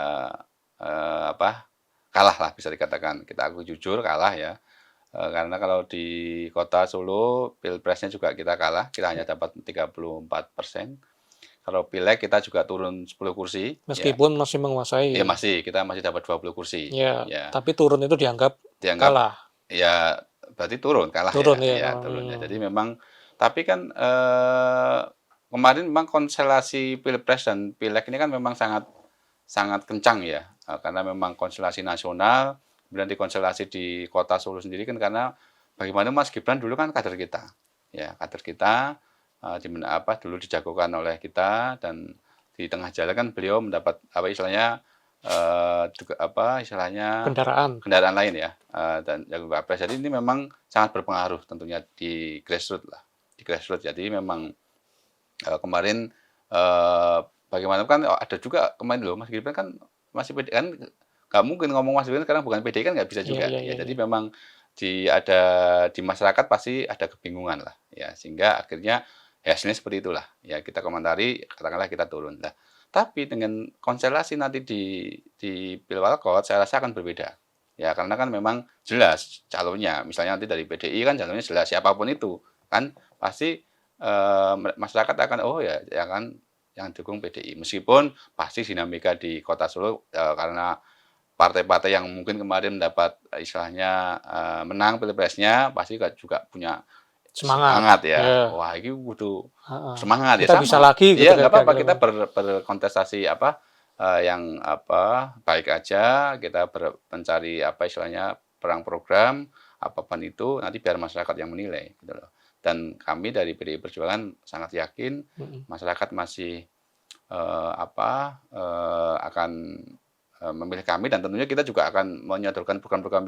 Speaker 1: kalah lah bisa dikatakan. Kita akui jujur kalah ya. Karena kalau di kota Solo pilpresnya juga kita kalah, kita hanya dapat 34%. Kalau pileg kita juga turun 10 kursi, ya.
Speaker 2: meskipun masih
Speaker 1: Ya
Speaker 2: menguasai.
Speaker 1: kita masih dapat 20 kursi,
Speaker 2: Ya,
Speaker 1: ya.
Speaker 2: tapi turun itu dianggap
Speaker 1: Dianggap
Speaker 2: kalah.
Speaker 1: ya berarti turun, kalah ya,
Speaker 2: Turun ya.
Speaker 1: ya turun ya. Jadi memang tapi kan kemarin memang konstelasi Pilpres dan Pileg ini kan memang sangat sangat kencang ya. Karena memang konstelasi nasional, kemudian di konstelasi di Kota Solo sendiri kan karena bagaimana Mas Gibran dulu kan kader kita. Ya, kader kita di mana dulu dijagokan oleh kita dan di tengah jalan kan beliau mendapat apa istilahnya istilahnya
Speaker 2: Kendaraan.
Speaker 1: kendaraan lain ya dan jago Wapres. Jadi ini memang sangat berpengaruh tentunya di grassroots lah, di grassroots. Jadi memang kemarin bagaimana kan ada juga kemarin loh Mas Gibran kan masih PD kan nggak mungkin ngomong Mas Gibran sekarang bukan PD kan nggak bisa
Speaker 2: Iya,
Speaker 1: juga
Speaker 2: iya,
Speaker 1: ya.
Speaker 2: iya,
Speaker 1: Jadi
Speaker 2: iya.
Speaker 1: memang di masyarakat pasti ada kebingungan lah ya sehingga akhirnya ya hasilnya seperti itulah ya kita komentari katakanlah kita turun lah. Tapi dengan konstelasi nanti di Pilwalkot saya rasa akan berbeda. Ya karena kan memang jelas calonnya. Misalnya nanti dari PDI kan calonnya jelas siapapun itu kan pasti masyarakat akan oh ya kan yang dukung PDI. Meskipun pasti dinamika di Kota Solo karena partai-partai yang mungkin kemarin mendapat istilahnya menang pilpresnya pasti juga punya
Speaker 2: Semangat.
Speaker 1: semangat ya.
Speaker 2: Ya.
Speaker 1: Wah, ini butuh
Speaker 2: Heeh.
Speaker 1: semangat ya
Speaker 2: Kita bisa
Speaker 1: sama.
Speaker 2: lagi gitu
Speaker 1: Iya, nggak apa-apa
Speaker 2: kira-kira.
Speaker 1: kita berkontestasi yang baik aja, kita mencari istilahnya perang program apapun itu nanti biar masyarakat yang menilai gitu loh. Dan kami dari PDI Perjuangan sangat yakin masyarakat masih akan memilih kami dan tentunya kita juga akan menyodorkan program-program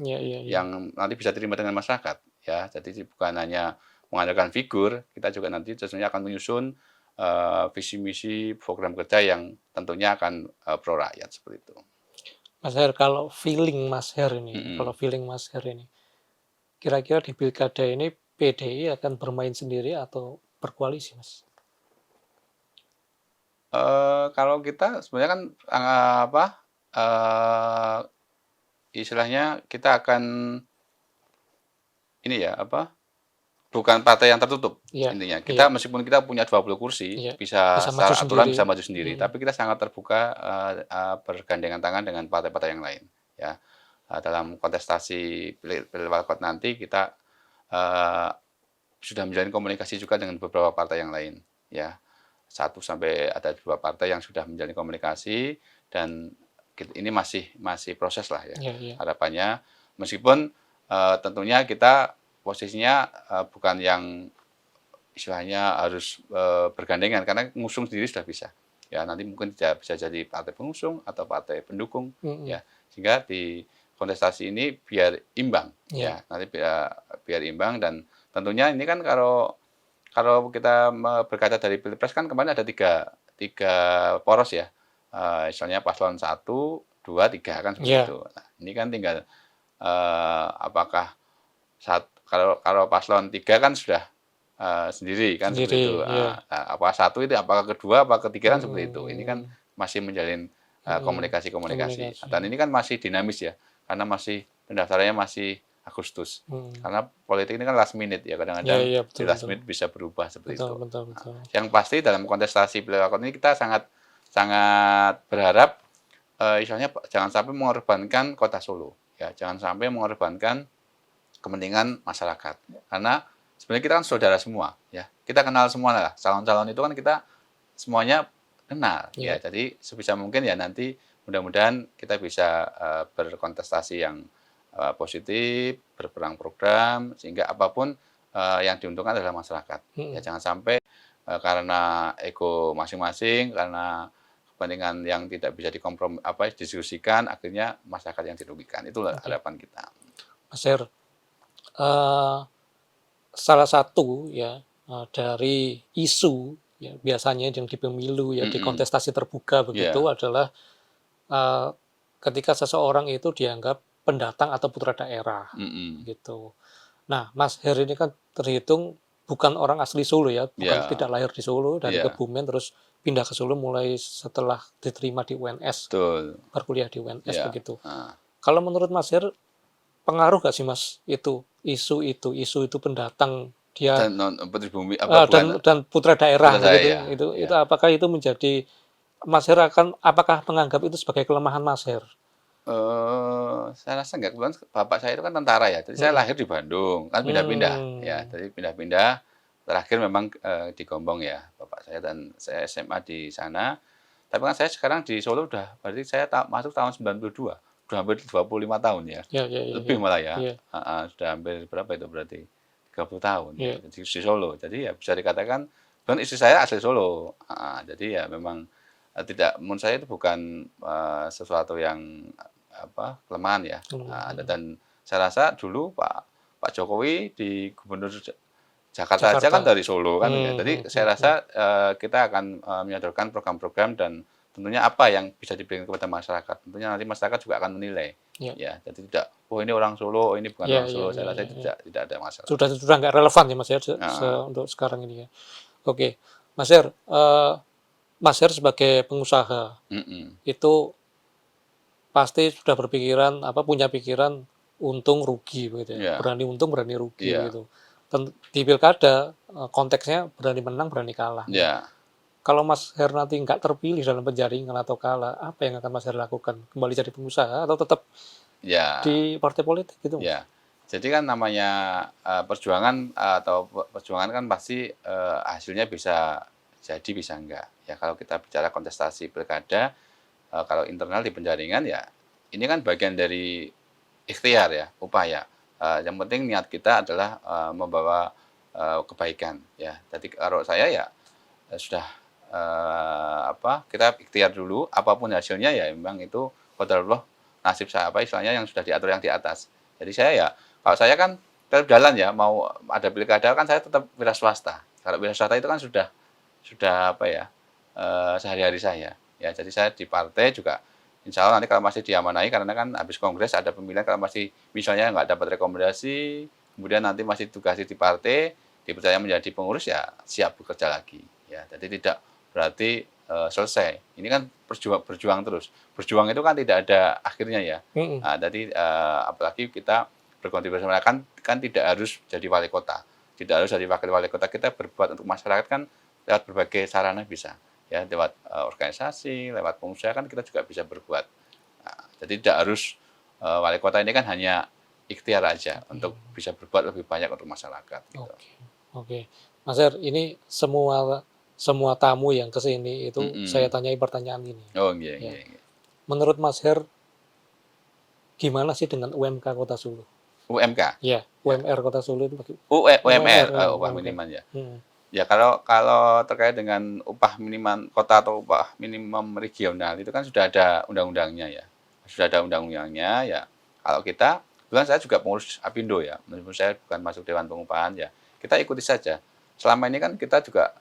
Speaker 2: Iya, iya, iya.
Speaker 1: yang nanti bisa diterima dengan masyarakat ya. Jadi bukan hanya mengandalkan figur, kita juga nanti tentunya akan menyusun visi misi program kerja yang tentunya akan pro rakyat seperti itu.
Speaker 2: Mas Her, kalau feeling Mas Her ini, kira-kira di pilkada ini PDI akan bermain sendiri atau berkoalisi, Mas?
Speaker 1: Kalau kita sebenarnya kan istilahnya kita akan ini ya bukan partai yang tertutup
Speaker 2: Iya,
Speaker 1: intinya.
Speaker 2: iya,
Speaker 1: Kita meskipun kita punya 20 kursi,
Speaker 2: iya.
Speaker 1: bisa
Speaker 2: Bisa maju
Speaker 1: secara aturan
Speaker 2: sendiri.
Speaker 1: bisa maju sendiri, tapi kita sangat terbuka bergandengan tangan dengan partai-partai yang lain ya. Dalam kontestasi pilkada wali nanti kita sudah menjalin komunikasi juga dengan beberapa partai yang lain ya. 1 sampai ada 2 partai yang sudah menjalin komunikasi dan ini masih proses lah ya.
Speaker 2: Iya, iya.
Speaker 1: Harapannya meskipun tentunya kita posisinya bukan yang istilahnya harus bergandengan karena ngusung sendiri sudah bisa. Ya nanti mungkin bisa jadi partai pengusung atau partai pendukung ya. Sehingga di kontestasi ini biar imbang ya. Nanti biar imbang dan tentunya ini kan kalau kita berkaca dari Pilpres kan kemarin ada tiga poros ya. Misalnya paslon 1, 2, 3 kan seperti itu. Nah, ini kan tinggal apakah kalau paslon 3 kan sudah sendiri kan seperti itu. Apa 1 itu apakah kedua apa ketiga kan seperti itu. Ini kan masih menjalin komunikasi. Dan ini kan masih dinamis ya. Karena pendaftarannya masih Agustus. Karena politik ini kan last minute ya kadang-kadang di last minute bisa berubah seperti itu.
Speaker 2: Betul.
Speaker 1: Yang pasti dalam kontestasi pilkada ini kita sangat berharap misalnya jangan sampai mengorbankan Kota Solo ya, jangan sampai mengorbankan kepentingan masyarakat. Karena sebenarnya kita kan saudara semua ya. Kita kenal semua lah. Calon-calon itu kan kita semuanya kenal ya. Jadi sebisa mungkin ya nanti mudah-mudahan kita bisa berkontestasi yang positif, berperang program sehingga apapun yang diuntungkan adalah masyarakat. Ya jangan sampai karena ego masing-masing, karena kepentingan yang tidak bisa didiskusikan, akhirnya masyarakat yang dirugikan. Itulah harapan kita.
Speaker 2: Mas Her, salah satu ya dari isu ya biasanya yang di pemilu ya di kontestasi terbuka begitu adalah ketika seseorang itu dianggap pendatang atau putra daerah gitu. Nah, Mas Her ini kan terhitung bukan orang asli Solo ya, tidak lahir di Solo dari Kebumen terus pindah ke Solo mulai setelah diterima di UNS, berkuliah di UNS begitu. Kalau menurut Mas Her, pengaruh gak sih Mas itu isu itu pendatang dia dan putra daerah begitu itu apakah itu menjadi Mas Her apakah menganggap itu sebagai kelemahan Mas Her?
Speaker 1: Saya rasa enggak, kebetulan bapak saya itu kan tentara ya, jadi saya lahir di Bandung, kan pindah-pindah ya, jadi pindah-pindah, terakhir memang di Gombong ya bapak saya dan saya SMA di sana, tapi kan saya sekarang di Solo berarti saya masuk tahun 92, udah hampir 25 tahun ya, lebih malah ya, sudah hampir berapa itu berarti 30 tahun di Solo, jadi ya bisa dikatakan, dan istri saya asli Solo, jadi ya memang menurut saya itu bukan sesuatu yang kelemahan ya. Dan saya rasa dulu Pak Jokowi di Gubernur Jakarta aja kan dari Solo kan. Jadi saya rasa kita akan menyodorkan program-program dan tentunya apa yang bisa diberikan kepada masyarakat. Tentunya nanti masyarakat juga akan menilai. Ya, jadi tidak, ini orang Solo, ini bukan orang Solo. Saya rasa tidak ada masalah.
Speaker 2: Sudah nggak relevan ya Mas Her untuk sekarang ini ya. Oke, Mas Her. Mas Her sebagai pengusaha itu pasti sudah punya pikiran untung rugi begitu ya. Berani untung berani rugi gitu. Di pilkada konteksnya berani menang berani kalah. kalau Mas Her nanti nggak terpilih dalam penjaringan atau kalah, apa yang akan Mas Her lakukan? Kembali jadi pengusaha atau tetap
Speaker 1: Ya,
Speaker 2: di partai politik gitu, Mas?
Speaker 1: ya. Jadi kan namanya perjuangan atau perjuangan kan pasti hasilnya bisa jadi bisa enggak. Ya kalau kita bicara kontestasi pilkada, kalau internal di penjaringan ya ini kan bagian dari ikhtiar ya, upaya. Yang penting niat kita adalah membawa kebaikan ya. Jadi kalau saya ya sudah kita ikhtiar dulu, apapun hasilnya ya memang itu qadarullah, nasib saya apa istilahnya yang sudah diatur yang di atas. Jadi saya ya kalau saya kan tetap jalan ya, mau ada pilkada kan saya tetap wira swasta. Kalau wira swasta itu kan sudah apa ya, sehari-hari saya. Ya jadi saya di partai juga insya Allah nanti kalau masih diamanai karena kan habis kongres ada pemilihan kalau masih misalnya nggak dapat rekomendasi, kemudian nanti masih tugasi di partai, dipercaya menjadi pengurus ya siap bekerja lagi. Ya, jadi tidak berarti selesai. Ini kan berjuang terus. Berjuang itu kan tidak ada akhirnya ya.
Speaker 2: Mm-mm.
Speaker 1: Nah, jadi apalagi kita berkontribusi kan tidak harus jadi wali kota. Tidak harus jadi wakil wali kota. Kita berbuat untuk masyarakat kan lewat berbagai sarana bisa. Ya, lewat organisasi, lewat pengusaha kan kita juga bisa berbuat. Nah, jadi tidak harus wali kota ini kan hanya ikhtiar aja untuk bisa berbuat lebih banyak untuk masyarakat. Gitu.
Speaker 2: Oke, oke. Mas Her, ini semua tamu yang ke sini itu saya tanyai pertanyaan ini.
Speaker 1: Oh iya,
Speaker 2: Ya.
Speaker 1: iya, iya.
Speaker 2: Menurut Mas Her, gimana sih dengan UMK Kota Solo?
Speaker 1: UMK?
Speaker 2: Ya, UMR Kota Solo itu
Speaker 1: UMR, upah
Speaker 2: UMK.
Speaker 1: minimal ya.
Speaker 2: Hmm.
Speaker 1: Ya kalau terkait dengan upah minimal kota atau upah minimum regional itu kan sudah ada undang-undangnya ya. Sudah ada undang-undangnya ya. Kalau kita, kebetulan saya juga pengurus Apindo ya, meskipun saya bukan masuk Dewan Pengupahan ya. Kita ikuti saja. Selama ini kan kita juga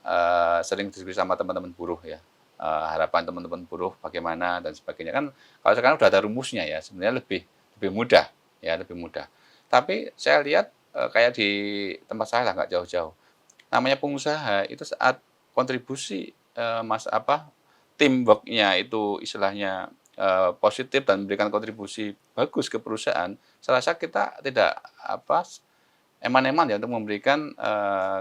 Speaker 1: sering diskusi sama teman-teman buruh ya. Harapan teman-teman buruh bagaimana dan sebagainya kan kalau sekarang sudah ada rumusnya ya, sebenarnya lebih mudah ya, lebih mudah. Tapi saya lihat kayak di tempat saya lah nggak jauh-jauh. Namanya pengusaha itu saat kontribusi teamwork-nya itu istilahnya positif dan memberikan kontribusi bagus ke perusahaan, saya rasa kita tidak eman-eman ya untuk memberikan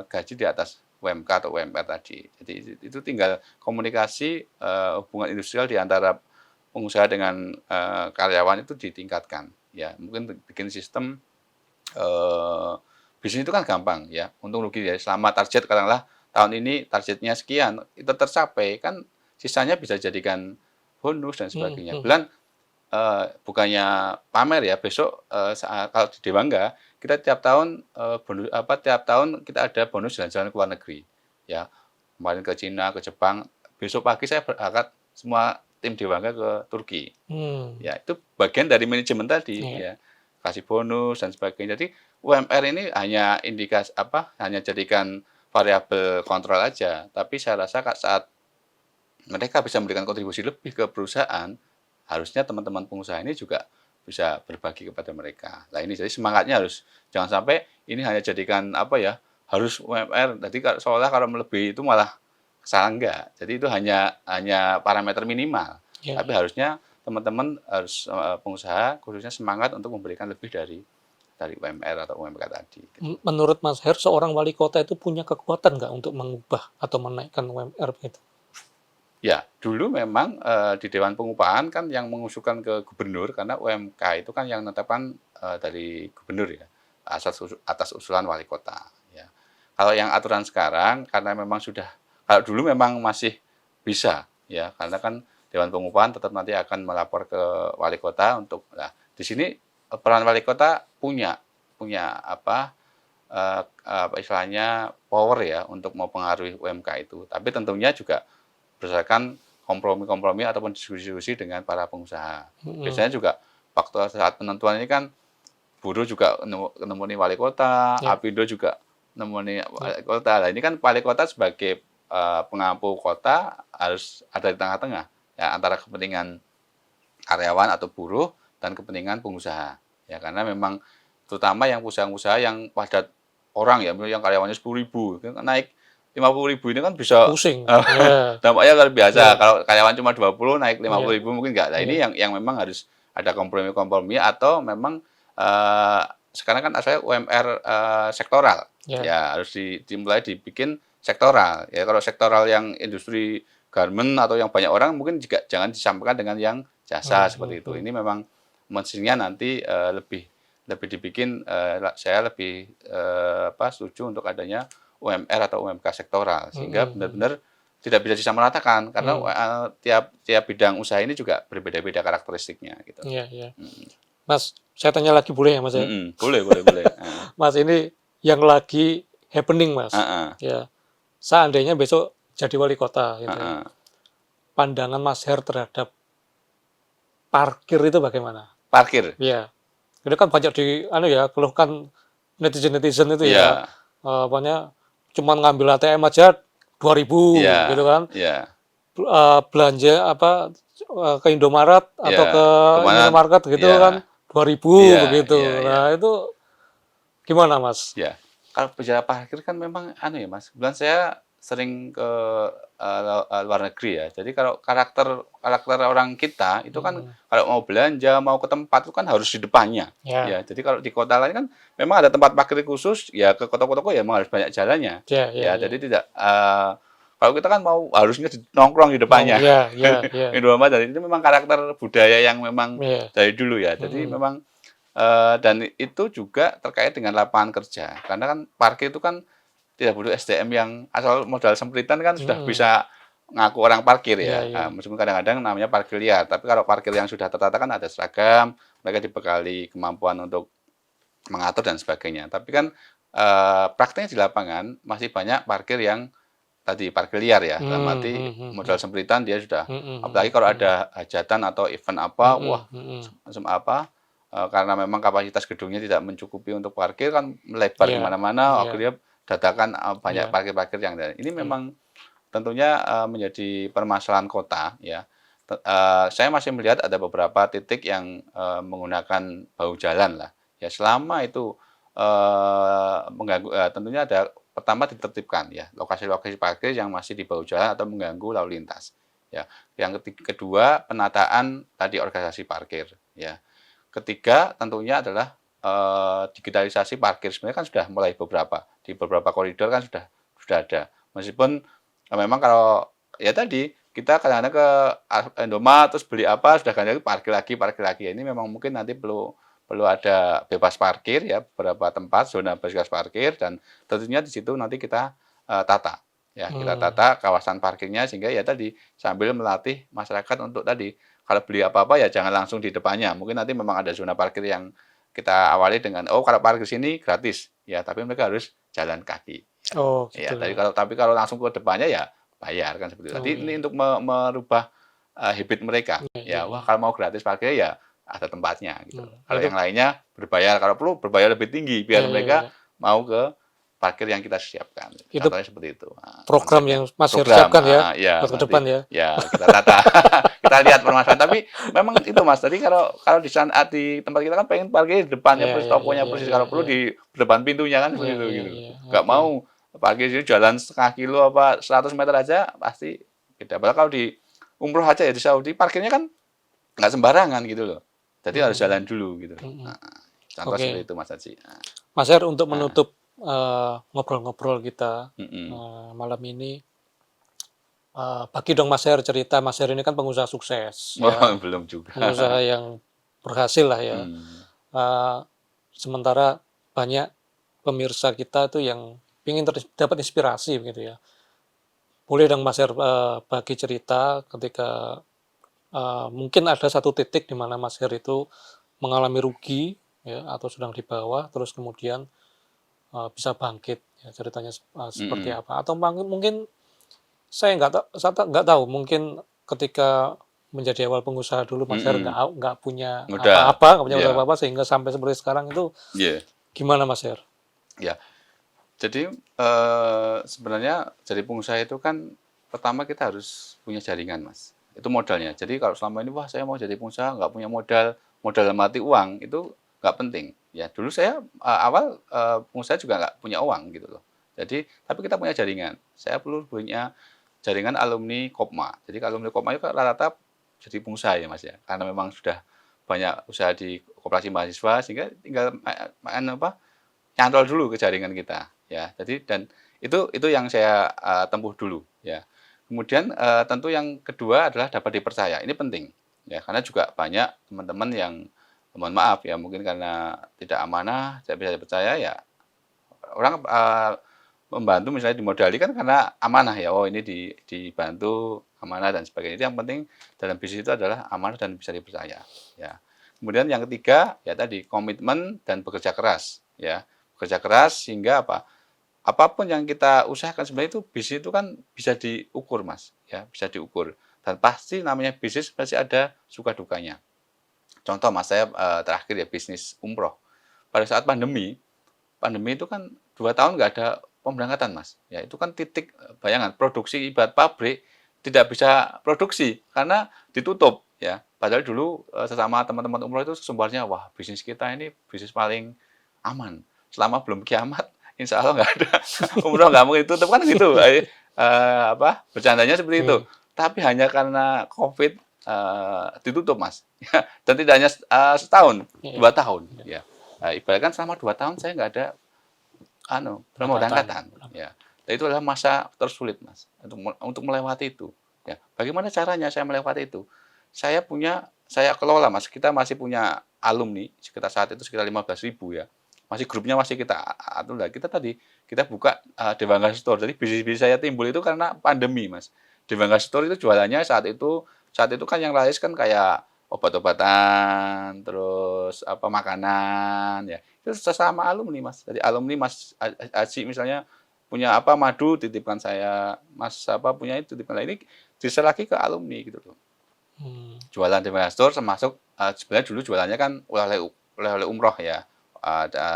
Speaker 1: gaji di atas UMK atau UMR tadi. Jadi itu tinggal komunikasi hubungan industrial di antara pengusaha dengan karyawan itu ditingkatkan. Ya mungkin bikin sistem bisnis itu kan gampang ya, untung rugi ya. Selama target katakanlah tahun ini targetnya sekian, itu tercapai kan sisanya bisa jadikan bonus dan sebagainya. Bulan bukannya pamer ya, besok kalau di Dewangga kita tiap tahun tiap tahun kita ada bonus jalan-jalan ke luar negeri. Ya, kemarin ke Cina, ke Jepang, besok pagi saya berangkat semua tim Dewangga ke Turki. Ya, itu bagian dari manajemen tadi ya. Kasih bonus dan sebagainya. Jadi UMR ini hanya hanya jadikan variabel kontrol aja. Tapi saya rasa saat mereka bisa memberikan kontribusi lebih ke perusahaan, harusnya teman-teman pengusaha ini juga bisa berbagi kepada mereka. Nah ini jadi semangatnya harus jangan sampai ini hanya jadikan harus UMR. Jadi seolah kalau melebihi itu malah kesalahan enggak. Jadi itu hanya parameter minimal.
Speaker 2: Ya.
Speaker 1: Tapi harusnya teman-teman harus pengusaha khususnya semangat untuk memberikan lebih dari UMR atau UMK tadi.
Speaker 2: Menurut Mas Her, seorang wali kota itu punya kekuatan nggak untuk mengubah atau menaikkan UMR itu?
Speaker 1: Ya, dulu memang di Dewan Pengupahan kan yang mengusulkan ke gubernur karena UMK itu kan yang menetapkan dari gubernur ya atas usulan wali kota. Ya. Kalau yang aturan sekarang karena memang kalau dulu memang masih bisa ya karena kan Dewan Pengupahan tetap nanti akan melapor ke wali kota di sini peran wali kota punya istilahnya power ya untuk mempengaruhi UMK itu. Tapi tentunya juga berdasarkan kompromi-kompromi ataupun diskusi-diskusi dengan para pengusaha. Biasanya juga waktu saat penentuan ini kan buruh juga menemui wali kota, Apindo juga menemui wali kota. Nah, ini kan wali kota sebagai pengampu kota harus ada di tengah-tengah ya antara kepentingan karyawan atau buruh dan kepentingan pengusaha. Ya karena memang terutama yang usaha-usaha yang padat orang ya, yang karyawannya 10.000 naik 50.000 ini kan bisa
Speaker 2: pusing.
Speaker 1: dampaknya luar biasa. Kalau karyawan cuma 20 naik 50.000 mungkin enggak. Nah, ini yang memang harus ada kompromi-kompromi atau memang sekarang kan saya UMR sektoral. Ya, harus dimulai dibikin sektoral. Ya kalau sektoral yang industri garment atau yang banyak orang mungkin juga jangan disampaikan dengan yang jasa seperti itu. Ini memang mestinya nanti lebih lebih dibikin saya lebih setuju untuk adanya UMR atau UMK sektoral sehingga benar-benar tidak bisa disamaratakan karena tiap tiap bidang usaha ini juga berbeda-beda karakteristiknya gitu.
Speaker 2: Iya, iya. Mas, saya tanya lagi boleh ya Mas ya?
Speaker 1: Boleh, boleh, boleh.
Speaker 2: Mas, ini yang lagi happening Mas. Ya, seandainya besok jadi wali kota gitu ya. Pandangan Mas Her terhadap parkir itu bagaimana?
Speaker 1: Parkir.
Speaker 2: Iya. Itu kan banyak keluhkan netizen itu ya.
Speaker 1: Iya.
Speaker 2: Apanya cuman ngambil ATM aja 2.000
Speaker 1: Iya.
Speaker 2: gitu kan.
Speaker 1: Iya.
Speaker 2: Belanja ke Indomaret atau
Speaker 1: Iya.
Speaker 2: ke
Speaker 1: Kemana?
Speaker 2: Indomaret Market gitu
Speaker 1: Iya.
Speaker 2: kan 2.000
Speaker 1: Iya,
Speaker 2: begitu.
Speaker 1: iya, iya.
Speaker 2: Nah, itu gimana Mas?
Speaker 1: Ya, kalau bicara parkir kan memang ya Mas, kebetulan saya sering ke luar negeri ya. Jadi kalau karakter karakter orang kita itu kan kalau mau belanja, mau ke tempat itu kan harus di depannya.
Speaker 2: Ya.
Speaker 1: Ya, jadi kalau di kota lain kan memang ada tempat parkir khusus, ya ke kota-kota ya memang harus banyak jalannya.
Speaker 2: Ya,
Speaker 1: Ya, jadi tidak kalau kita kan mau harusnya nongkrong di depannya.
Speaker 2: Ya, ya, ya.
Speaker 1: Indomaret dan itu memang karakter budaya yang memang
Speaker 2: Ya.
Speaker 1: dari dulu ya. Jadi memang dan itu juga terkait dengan lapangan kerja. Karena kan parkir itu kan tidak butuh SDM yang asal modal sempritan kan sudah bisa ngaku orang parkir ya. Meskipun kadang-kadang namanya parkir liar. Tapi kalau parkir yang sudah tertata kan ada seragam, mereka dibekali kemampuan untuk mengatur dan sebagainya. Tapi kan prakteknya di lapangan masih banyak parkir yang tadi parkir liar ya. Dalam arti modal sempritan dia sudah. Apalagi kalau ada hajatan atau event apa, wah macam apa. Karena memang kapasitas gedungnya tidak mencukupi untuk parkir kan melebar kemana-mana, akhirnya dadakan banyak parkir-parkir yang ada. Ini memang tentunya menjadi permasalahan kota ya. Saya masih melihat ada beberapa titik yang menggunakan bahu jalan lah. Ya selama itu mengganggu, tentunya ada pertama ditertibkan ya lokasi-lokasi parkir yang masih di bahu jalan atau mengganggu lalu lintas. Ya, yang kedua penataan tadi organisasi parkir ya. Ketiga tentunya adalah digitalisasi parkir sebenarnya kan sudah mulai di beberapa koridor kan sudah ada. Meskipun memang kalau ya tadi kita kadang-kadang ke Indomaret terus beli apa sudah ganti parkir lagi. Ini memang mungkin nanti perlu ada bebas parkir ya beberapa tempat zona bebas parkir dan tentunya di situ nanti kita tata ya kita tata kawasan parkirnya sehingga ya tadi sambil melatih masyarakat untuk tadi kalau beli apa-apa ya jangan langsung di depannya. Mungkin nanti memang ada zona parkir yang kita awali dengan kalau parkir sini gratis ya, tapi mereka harus jalan kaki.
Speaker 2: Oh,
Speaker 1: Ya,
Speaker 2: gitu.
Speaker 1: tapi kalau langsung ke depannya ya bayar kan seperti itu. Tadi ini untuk merubah habit mereka. Ya, wah kalau mau gratis parkir ya ada tempatnya gitu. Kalau yang lainnya berbayar, kalau perlu berbayar lebih tinggi biar mereka mau ke parkir yang kita siapkan. Contohnya seperti itu.
Speaker 2: Program yang Mas siapkan
Speaker 1: ya
Speaker 2: ke depan ya.
Speaker 1: Ya, kita tata. Kita lihat permasalahan. Tapi memang itu Mas, tadi kalau di tempat kita kan pengen parkir di depannya persis tokonya persis kalau perlu di depan pintunya kan seperti itu gitu. Enggak mau parkir sini jalan setengah kilo apa 100 meter aja pasti beda. Padahal kalau di umroh aja ya di Saudi parkirnya kan nggak sembarangan gitu loh. Jadi harus jalan dulu gitu. Contoh seperti itu Mas Haji.
Speaker 2: Mas Her untuk menutup ngobrol-ngobrol kita malam ini, bagi dong Mas Her cerita. Mas Her ini kan pengusaha sukses.
Speaker 1: Belum juga.
Speaker 2: Pengusaha yang berhasil lah ya. Sementara banyak pemirsa kita tuh yang ingin dapat inspirasi begitu ya. Boleh dong Mas Her bagi cerita ketika mungkin ada satu titik di mana Mas Her itu mengalami rugi ya atau sedang di bawah terus kemudian bisa bangkit ya ceritanya seperti apa atau mungkin saya nggak tahu mungkin ketika menjadi awal pengusaha dulu Mas Her nggak punya apa-apa nggak punya usaha apa-apa sehingga sampai seperti sekarang itu gimana Mas Her?
Speaker 1: Ya jadi sebenarnya jadi pengusaha itu kan pertama kita harus punya jaringan Mas itu modalnya jadi kalau selama ini wah saya mau jadi pengusaha nggak punya modal mati uang itu nggak penting ya dulu saya awal pengusaha juga nggak punya uang gitu loh jadi tapi kita punya jaringan saya perlu punya jaringan alumni Kopma jadi alumni Kopma itu rata-rata jadi pengusaha ya Mas ya karena memang sudah banyak usaha di koperasi mahasiswa sehingga tinggal nyantol dulu ke jaringan kita ya jadi dan Itu yang saya tempuh dulu ya. Kemudian tentu yang kedua adalah dapat dipercaya. Ini penting ya, karena juga banyak teman-teman yang mohon maaf ya, mungkin karena tidak amanah, tidak bisa dipercaya ya, orang membantu misalnya dimodali kan karena amanah ya, oh ini dibantu amanah dan sebagainya. Itu yang penting dalam bisnis itu adalah amanah dan bisa dipercaya ya. Kemudian yang ketiga ya tadi komitmen dan bekerja keras ya. Bekerja keras sehingga apa? Apapun yang kita usahakan sebenarnya itu bisnis itu kan bisa diukur Mas ya, bisa diukur. Dan pasti namanya bisnis pasti ada suka dukanya. Contoh Mas, saya terakhir ya bisnis umroh. Pada saat pandemi, pandemi itu kan 2 tahun nggak ada pemberangkatan Mas. Ya itu kan titik bayangan produksi ibarat pabrik tidak bisa produksi karena ditutup ya. Padahal dulu sesama teman-teman umroh itu sumbernya wah bisnis kita ini bisnis paling aman. Selama belum kiamat, insya Allah nggak ada umroh nggak mungkin tutup kan gitu. Bercandanya seperti itu.
Speaker 2: Hmm.
Speaker 1: Tapi hanya karena COVID ditutup Mas. Dan tidak hanya setahun,
Speaker 2: Iya.
Speaker 1: 2 tahun. Ya. Ibaratkan selama 2 tahun saya nggak ada pemberangkatan ya. Dan itu adalah masa tersulit Mas untuk melewati itu ya. Bagaimana caranya saya melewati itu? Saya kelola Mas, kita masih punya alumni sekitar saat itu sekitar 15.000 ya. Masih grupnya masih kita atur lah. Kita buka Dewangga Store. Jadi bisnis saya timbul itu karena pandemi Mas. Dewangga Store itu jualannya saat itu kan yang laris kan kayak obat-obatan, terus makanan ya. Itu sesama alumni Mas. Jadi alumni Mas Aji misalnya punya madu titipkan saya, Mas punya itu titipkan saya. Ini bisa lagi ke alumni gitu loh. Jualan di Store termasuk sebenarnya dulu jualannya kan oleh-oleh umroh ya.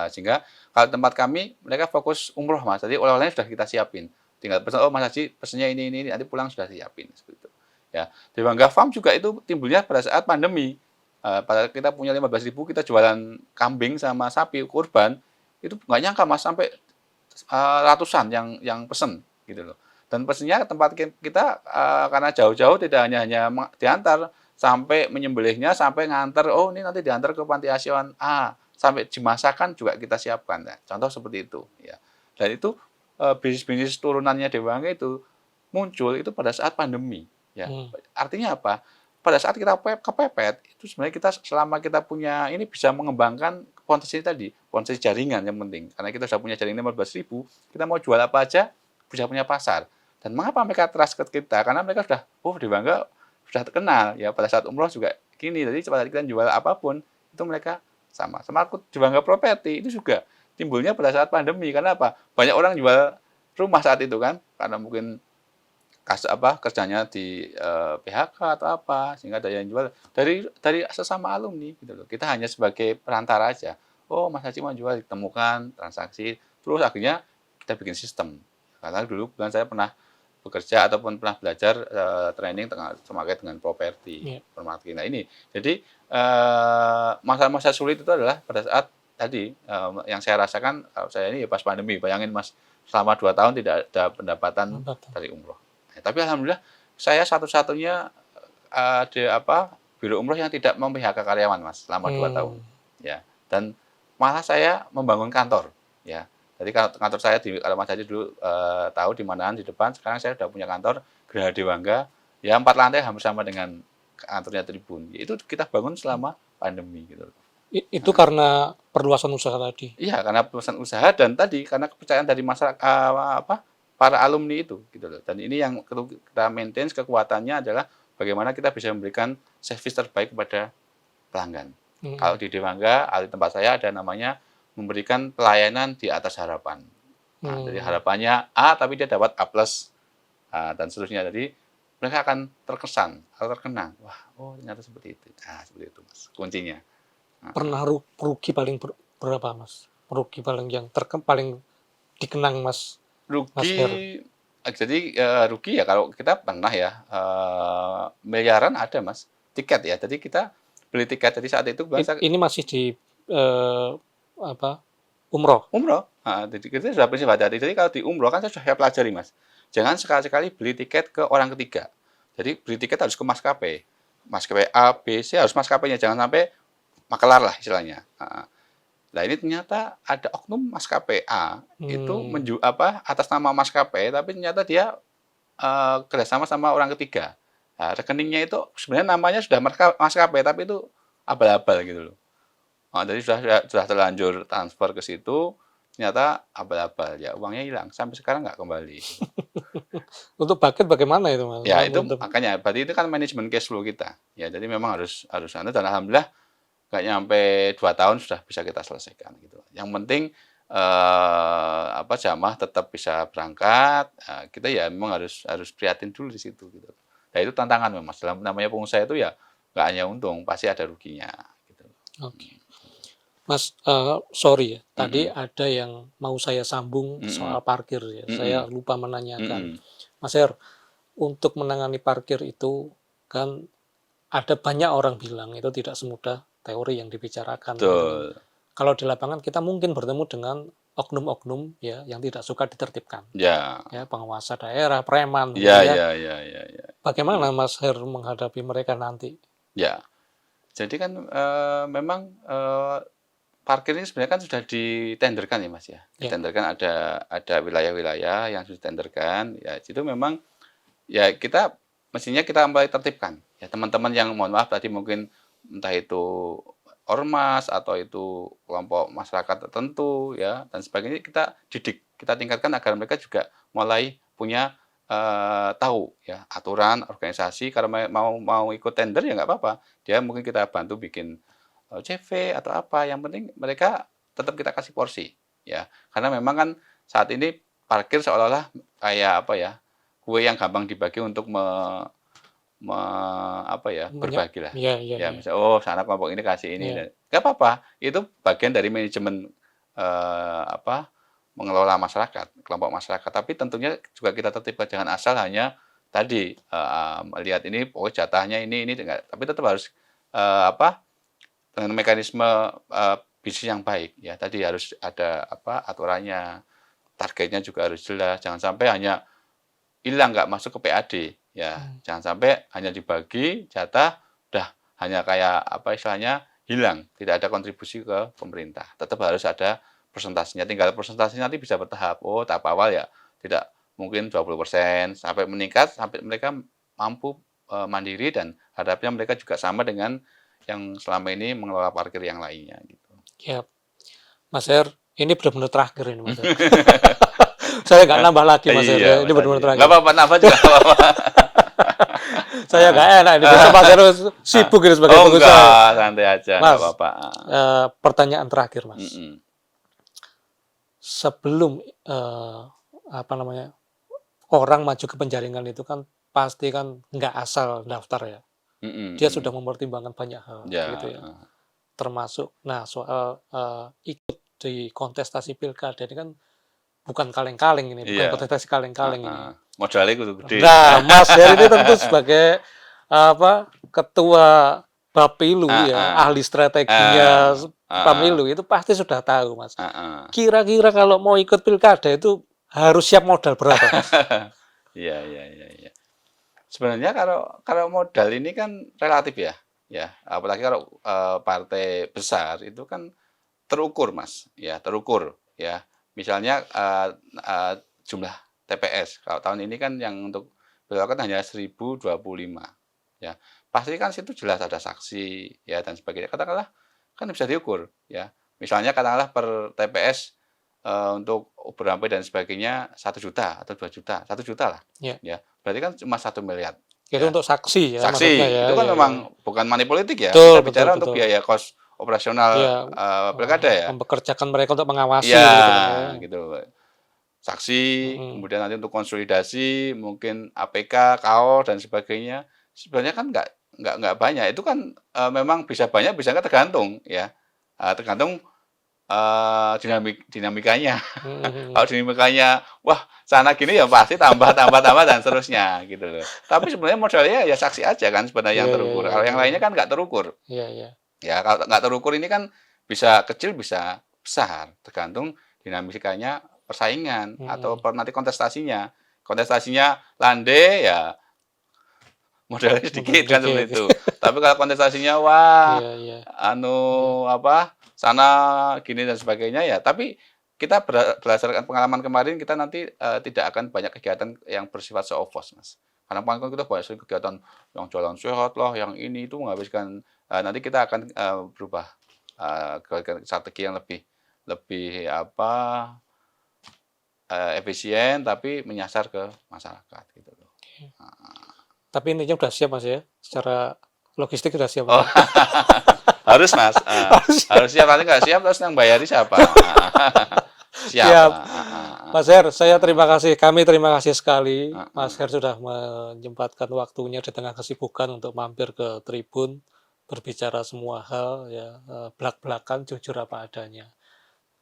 Speaker 1: Sehingga kalau tempat kami mereka fokus umroh Mas. Jadi oleh-olehnya sudah kita siapin. Tinggal pesan, oh Mas Haji pesennya ini, nanti pulang sudah siapin seperti itu. Ya, Dewangga Farm juga itu timbulnya pada saat pandemi. Pada kita punya 15.000 kita jualan kambing sama sapi kurban, itu nggak nyangka Mas sampai ratusan yang pesen gitu loh. Dan pesennya ke tempat kita karena jauh-jauh tidak hanya diantar sampai menyembelihnya sampai nganter, oh ini nanti diantar ke panti asuhan sampai dimasakkan juga kita siapkan ya. Contoh seperti itu ya. Dan itu bisnis-bisnis turunannya Dewangga itu muncul itu pada saat pandemi ya. Artinya apa? Pada saat kita kepepet itu sebenarnya kita selama kita punya ini bisa mengembangkan potensi tadi, potensi jaringan yang penting. Karena kita sudah punya jaringan 15.000, kita mau jual apa aja bisa punya pasar. Dan mengapa mereka trust ke kita? Karena mereka sudah Dewangga sudah terkenal ya. Pada saat umroh juga gini. Jadi pada saat kita jual apapun itu mereka sama aku Dewangga Property itu juga timbulnya pada saat pandemi. Karena apa? Banyak orang jual rumah saat itu kan karena mungkin kerjanya di PHK atau sehingga ada yang jual dari sesama alumni gitu loh. Kita hanya sebagai perantara aja. Oh Mas Haji mau jual, ditemukan transaksi, terus akhirnya kita bikin sistem. Karena dulu saya pernah bekerja ataupun pernah belajar training terkait dengan properti, permarketing. Nah ini, jadi masa-masa sulit itu adalah pada saat tadi yang saya rasakan saya ini ya pas pandemi. Bayangin Mas, selama 2 tahun tidak ada pendapatan dari umroh. Tapi alhamdulillah saya satu-satunya biro umroh yang tidak memphk karyawan Mas selama 2 tahun ya. Dan malah saya membangun kantor ya. Jadi kantor saya kalau Mas Haji dulu tahu di manaan di depan, sekarang saya sudah punya kantor Geraha Dewangga ya, 4 lantai hampir sama dengan kantornya Tribun. Itu kita bangun selama pandemi gitu.
Speaker 2: Itu karena perluasan usaha tadi.
Speaker 1: Iya, karena perluasan usaha dan tadi karena kepercayaan dari masyarakat para alumni itu gitu loh. Dan ini yang kita maintain kekuatannya adalah bagaimana kita bisa memberikan service terbaik kepada pelanggan. Kalau di Dewangga, di tempat saya ada namanya memberikan pelayanan di atas harapan. Nah, jadi harapannya A tapi dia dapat A+, dan seterusnya. Jadi mereka akan terkesan atau terkenang. Wah, ternyata seperti itu. Nah, seperti itu Mas, kuncinya.
Speaker 2: Pernah rugi paling berapa Mas? Rugi paling paling dikenang Mas?
Speaker 1: Rugi, jadi rugi ya kalau kita pernah ya miliaran ada Mas, tiket ya. Jadi kita beli tiket jadi saat itu
Speaker 2: ini masih di umroh.
Speaker 1: Umroh. Jadi kita sudah prinsip hati-hati. Jadi kalau di umroh kan saya sudah pelajari Mas. Jangan sekali-sekali beli tiket ke orang ketiga. Jadi beli tiket harus ke maskapai. Maskapai A, B, C harus maskapainya. Jangan sampai makelar lah istilahnya. Nah ini ternyata ada oknum maskapai A itu
Speaker 2: Hmm.
Speaker 1: atas nama maskapai, tapi ternyata dia kerjasama sama orang ketiga. Nah, rekeningnya itu sebenarnya namanya sudah maskapai, tapi itu abal-abal gitu loh. Oh, jadi sudah terlanjur transfer ke situ, ternyata abal-abal ya uangnya hilang sampai sekarang nggak kembali.
Speaker 2: Untuk bucket bagaimana itu Mas?
Speaker 1: Ya itu makanya berarti itu kan manajemen cash flow kita. Ya jadi memang harus anu, dan alhamdulillah nggak nyampe 2 tahun sudah bisa kita selesaikan gitu. Yang penting jamaah tetap bisa berangkat. Kita ya memang harus prihatin dulu di situ gitu. Nah itu tantangan memang. Dalam namanya pengusaha itu ya nggak hanya untung, pasti ada ruginya gitu.
Speaker 2: Oke. Mas, sorry ya, tadi
Speaker 1: Mm-mm.
Speaker 2: ada yang mau saya sambung
Speaker 1: Mm-mm.
Speaker 2: soal parkir ya. Saya
Speaker 1: Mm-mm.
Speaker 2: lupa menanyakan.
Speaker 1: Mm-mm.
Speaker 2: Mas Her, untuk menangani parkir itu kan ada banyak orang bilang itu tidak semudah teori yang dibicarakan gitu kan.
Speaker 1: Betul.
Speaker 2: Kalau di lapangan kita mungkin bertemu dengan oknum-oknum ya yang tidak suka ditertibkan.
Speaker 1: Ya.
Speaker 2: Ya, penguasa daerah, preman gitu
Speaker 1: Ya,
Speaker 2: ya.
Speaker 1: ya, ya, ya, ya.
Speaker 2: Bagaimana Mas Her menghadapi mereka nanti?
Speaker 1: Ya. Jadi kan memang parkir ini sebenarnya kan sudah ditenderkan ya Mas ya.
Speaker 2: Ya.
Speaker 1: Ditenderkan ada wilayah-wilayah yang sudah ditenderkan. Ya, itu memang ya kita mestinya kita mulai tertibkan. Ya teman-teman yang mohon maaf tadi mungkin entah itu ormas atau itu kelompok masyarakat tertentu ya dan sebagainya kita didik, kita tingkatkan agar mereka juga mulai punya tahu ya aturan organisasi kalau mau mau ikut tender ya nggak apa-apa. Dia mungkin kita bantu bikin CV atau apa, yang penting mereka tetap kita kasih porsi ya. Karena memang kan saat ini parkir seolah-olah kayak apa ya, kue yang gampang dibagi untuk berbagi lah.
Speaker 2: Ya, ya,
Speaker 1: Ya,
Speaker 2: ya.
Speaker 1: misalnya, oh sana kelompok ini kasih ini.
Speaker 2: Ya.
Speaker 1: Nggak apa-apa, itu bagian dari manajemen mengelola masyarakat, kelompok masyarakat. Tapi tentunya juga kita tertibkan, jangan asal hanya tadi melihat ini, oh jatahnya ini, tapi tetap harus dengan mekanisme bisnis yang baik. Ya, tadi harus ada aturannya, targetnya juga harus jelas. Jangan sampai hanya hilang nggak masuk ke PAD ya, jangan sampai hanya dibagi jatah udah hanya kayak istilahnya hilang, tidak ada kontribusi ke pemerintah. Tetap harus ada presentasinya, tinggal presentasinya nanti bisa bertahap. Oh tahap awal ya tidak mungkin 20% sampai meningkat sampai mereka mampu mandiri dan hadapnya mereka juga sama dengan yang selama ini mengelola parkir yang lainnya gitu.
Speaker 2: Ya, Mas Her, ini benar-benar terakhir ini Mas Her. Saya nggak nambah lagi Mas Her,
Speaker 1: Iya,
Speaker 2: ini
Speaker 1: Mas
Speaker 2: benar-benar
Speaker 1: Haji. Nggak
Speaker 2: terakhir.
Speaker 1: apa-apa, nambah juga nggak apa-apa.
Speaker 2: Saya nggak enak ini, besok Mas Her sibuk ini sebagai
Speaker 1: Oh
Speaker 2: pengusaha.
Speaker 1: enggak, santai aja, nggak
Speaker 2: Mas,
Speaker 1: apa-apa.
Speaker 2: pertanyaan terakhir Mas.
Speaker 1: Mm-mm.
Speaker 2: Sebelum orang maju ke penjaringan itu kan pasti kan nggak asal daftar ya.
Speaker 1: Mm-mm,
Speaker 2: Dia
Speaker 1: mm.
Speaker 2: sudah mempertimbangkan banyak hal gitu
Speaker 1: Ya,
Speaker 2: ya. Termasuk, nah soal ikut di kontestasi pilkada ini kan bukan kaleng-kaleng ini, bukan
Speaker 1: iya.
Speaker 2: kontestasi kaleng-kaleng ini.
Speaker 1: Modalnya kudu gede.
Speaker 2: Nah, Mas Her ini tentu sebagai ketua Bapilu ya, ahli strateginya pemilu itu pasti sudah tahu, Mas. Kira-kira kalau mau ikut pilkada itu harus siap modal berapa, Mas?
Speaker 1: Iya, iya, iya, iya. Sebenarnya kalau modal ini kan relatif ya. Ya, apalagi kalau partai besar itu kan terukur, Mas. Ya, terukur ya. Misalnya jumlah TPS. Kalau tahun ini kan yang untuk pilkada hanya 1025. Ya, pasti kan situ jelas ada saksi ya dan sebagainya. Katakanlah kan bisa diukur ya. Misalnya katakanlah per TPS untuk berampai dan sebagainya 1 juta atau 2 juta, 1 juta lah.
Speaker 2: Ya.
Speaker 1: Ya, berarti kan cuma 1 miliar.
Speaker 2: Itu
Speaker 1: Ya.
Speaker 2: untuk saksi ya,
Speaker 1: Saksi
Speaker 2: maksudnya ya.
Speaker 1: itu kan
Speaker 2: ya,
Speaker 1: memang
Speaker 2: ya.
Speaker 1: bukan money politik ya.
Speaker 2: Betul,
Speaker 1: Kita bicara
Speaker 2: betul,
Speaker 1: untuk
Speaker 2: betul.
Speaker 1: biaya kos operasional
Speaker 2: Ya,
Speaker 1: pilkada ya.
Speaker 2: mempekerjakan mereka untuk mengawasi
Speaker 1: Iya,
Speaker 2: gitu kan ya.
Speaker 1: gitu. Saksi,
Speaker 2: Mm-mm.
Speaker 1: kemudian nanti untuk konsolidasi, mungkin APK, KAO dan sebagainya. Sebenarnya kan nggak banyak. Itu kan memang bisa banyak, bisa nggak tergantung ya. Tergantung dinamikanya.
Speaker 2: Mm-mm.
Speaker 1: Kalau dinamikanya, wah sana gini ya pasti tambah dan seterusnya gitu loh. Tapi sebenarnya modalnya ya saksi aja kan sebenarnya yang
Speaker 2: Iya, iya,
Speaker 1: terukur.
Speaker 2: iya,
Speaker 1: Kalau yang
Speaker 2: iya.
Speaker 1: lainnya kan nggak terukur.
Speaker 2: Iya, iya.
Speaker 1: Ya kalau nggak terukur ini kan bisa kecil bisa besar, tergantung dinamikanya persaingan atau nanti kontestasinya. Kontestasinya landai ya modalnya sedikit kan seperti itu. Tapi kalau kontestasinya wah
Speaker 2: Iya, iya.
Speaker 1: sana gini dan sebagainya ya. Tapi kita berdasarkan pengalaman kemarin kita nanti tidak akan banyak kegiatan yang bersifat show off, Mas. Karena kan kita banyak sekali kegiatan yang jalan sehat lah, yang ini itu menghabiskan nanti kita akan berubah ke strategi yang lebih lebih efisien tapi menyasar ke masyarakat gitu loh.
Speaker 2: Tapi intinya udah siap Mas ya, secara logistik udah siap.
Speaker 1: Oh, harus Mas. Harus siap, nanti nggak siap terus yang bayari siapa? Siap.
Speaker 2: Siap. Mas Her, saya terima kasih. Kami terima kasih sekali. Mas Her sudah menyempatkan waktunya di tengah kesibukan untuk mampir ke Tribun, berbicara semua hal ya, belak-belakan jujur apa adanya.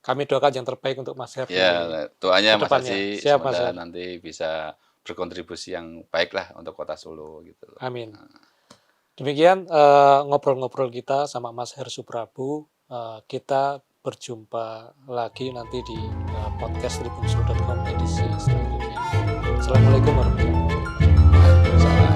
Speaker 2: Kami doakan yang terbaik untuk Mas Her.
Speaker 1: Ya, doanya Mas
Speaker 2: kedepannya.
Speaker 1: Haji
Speaker 2: Siap, Mas
Speaker 1: semoga
Speaker 2: Her.
Speaker 1: nanti bisa berkontribusi yang baik lah untuk Kota Solo gitu loh.
Speaker 2: Amin. Demikian ngobrol-ngobrol kita sama Mas Her Suprabu. Kita berjumpa lagi nanti di podcast tribunsul.com edisi selanjutnya. Assalamualaikum warahmatullahi wabarakatuh.
Speaker 1: Waalaikumsalam.